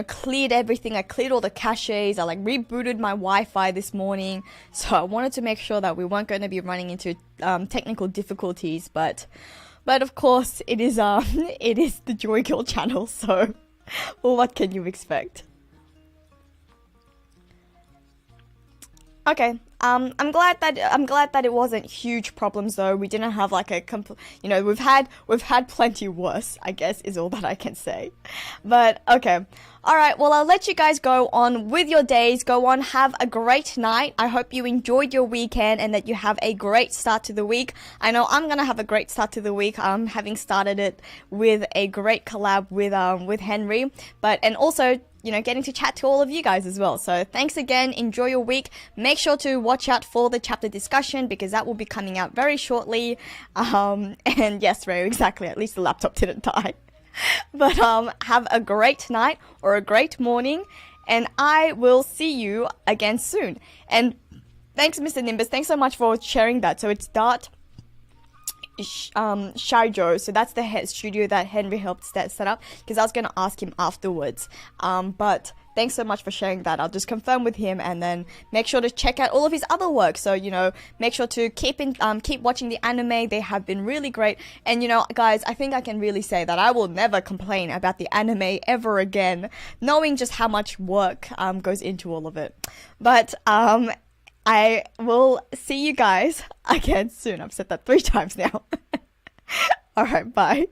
cleared everything. I cleared all the caches. I rebooted my Wi-Fi this morning, so I wanted to make sure that we weren't going to be running into technical difficulties. But of course, it is the JoyGirl channel, so well, what can you expect? Okay, I'm glad that it wasn't huge problems though. We didn't have like we've had plenty worse, I guess, is all that I can say. But okay. All right, well, I'll let you guys go on with your days. Go on, have a great night. I hope you enjoyed your weekend and that you have a great start to the week. I know I'm gonna have a great start to the week. Having started it with a great collab with Henri, and also, you know, getting to chat to all of you guys as well. So thanks again. Enjoy your week. Make sure to watch out for the chapter discussion because that will be coming out very shortly. And yes, Ray, exactly. At least the laptop didn't die. But have a great night or a great morning, and I will see you again soon. And thanks, Mr. Nimbus. Thanks so much for sharing that. So it's Dart Shaijo. So that's the studio that Henri helped set up, because I was going to ask him afterwards. But thanks so much for sharing that. I'll just confirm with him, and then make sure to check out all of his other work. So, you know, make sure to keep watching the anime. They have been really great. And, you know, guys, I think I can really say that I will never complain about the anime ever again, knowing just how much work goes into all of it. But I will see you guys again soon. I've said that 3 times now. All right, bye.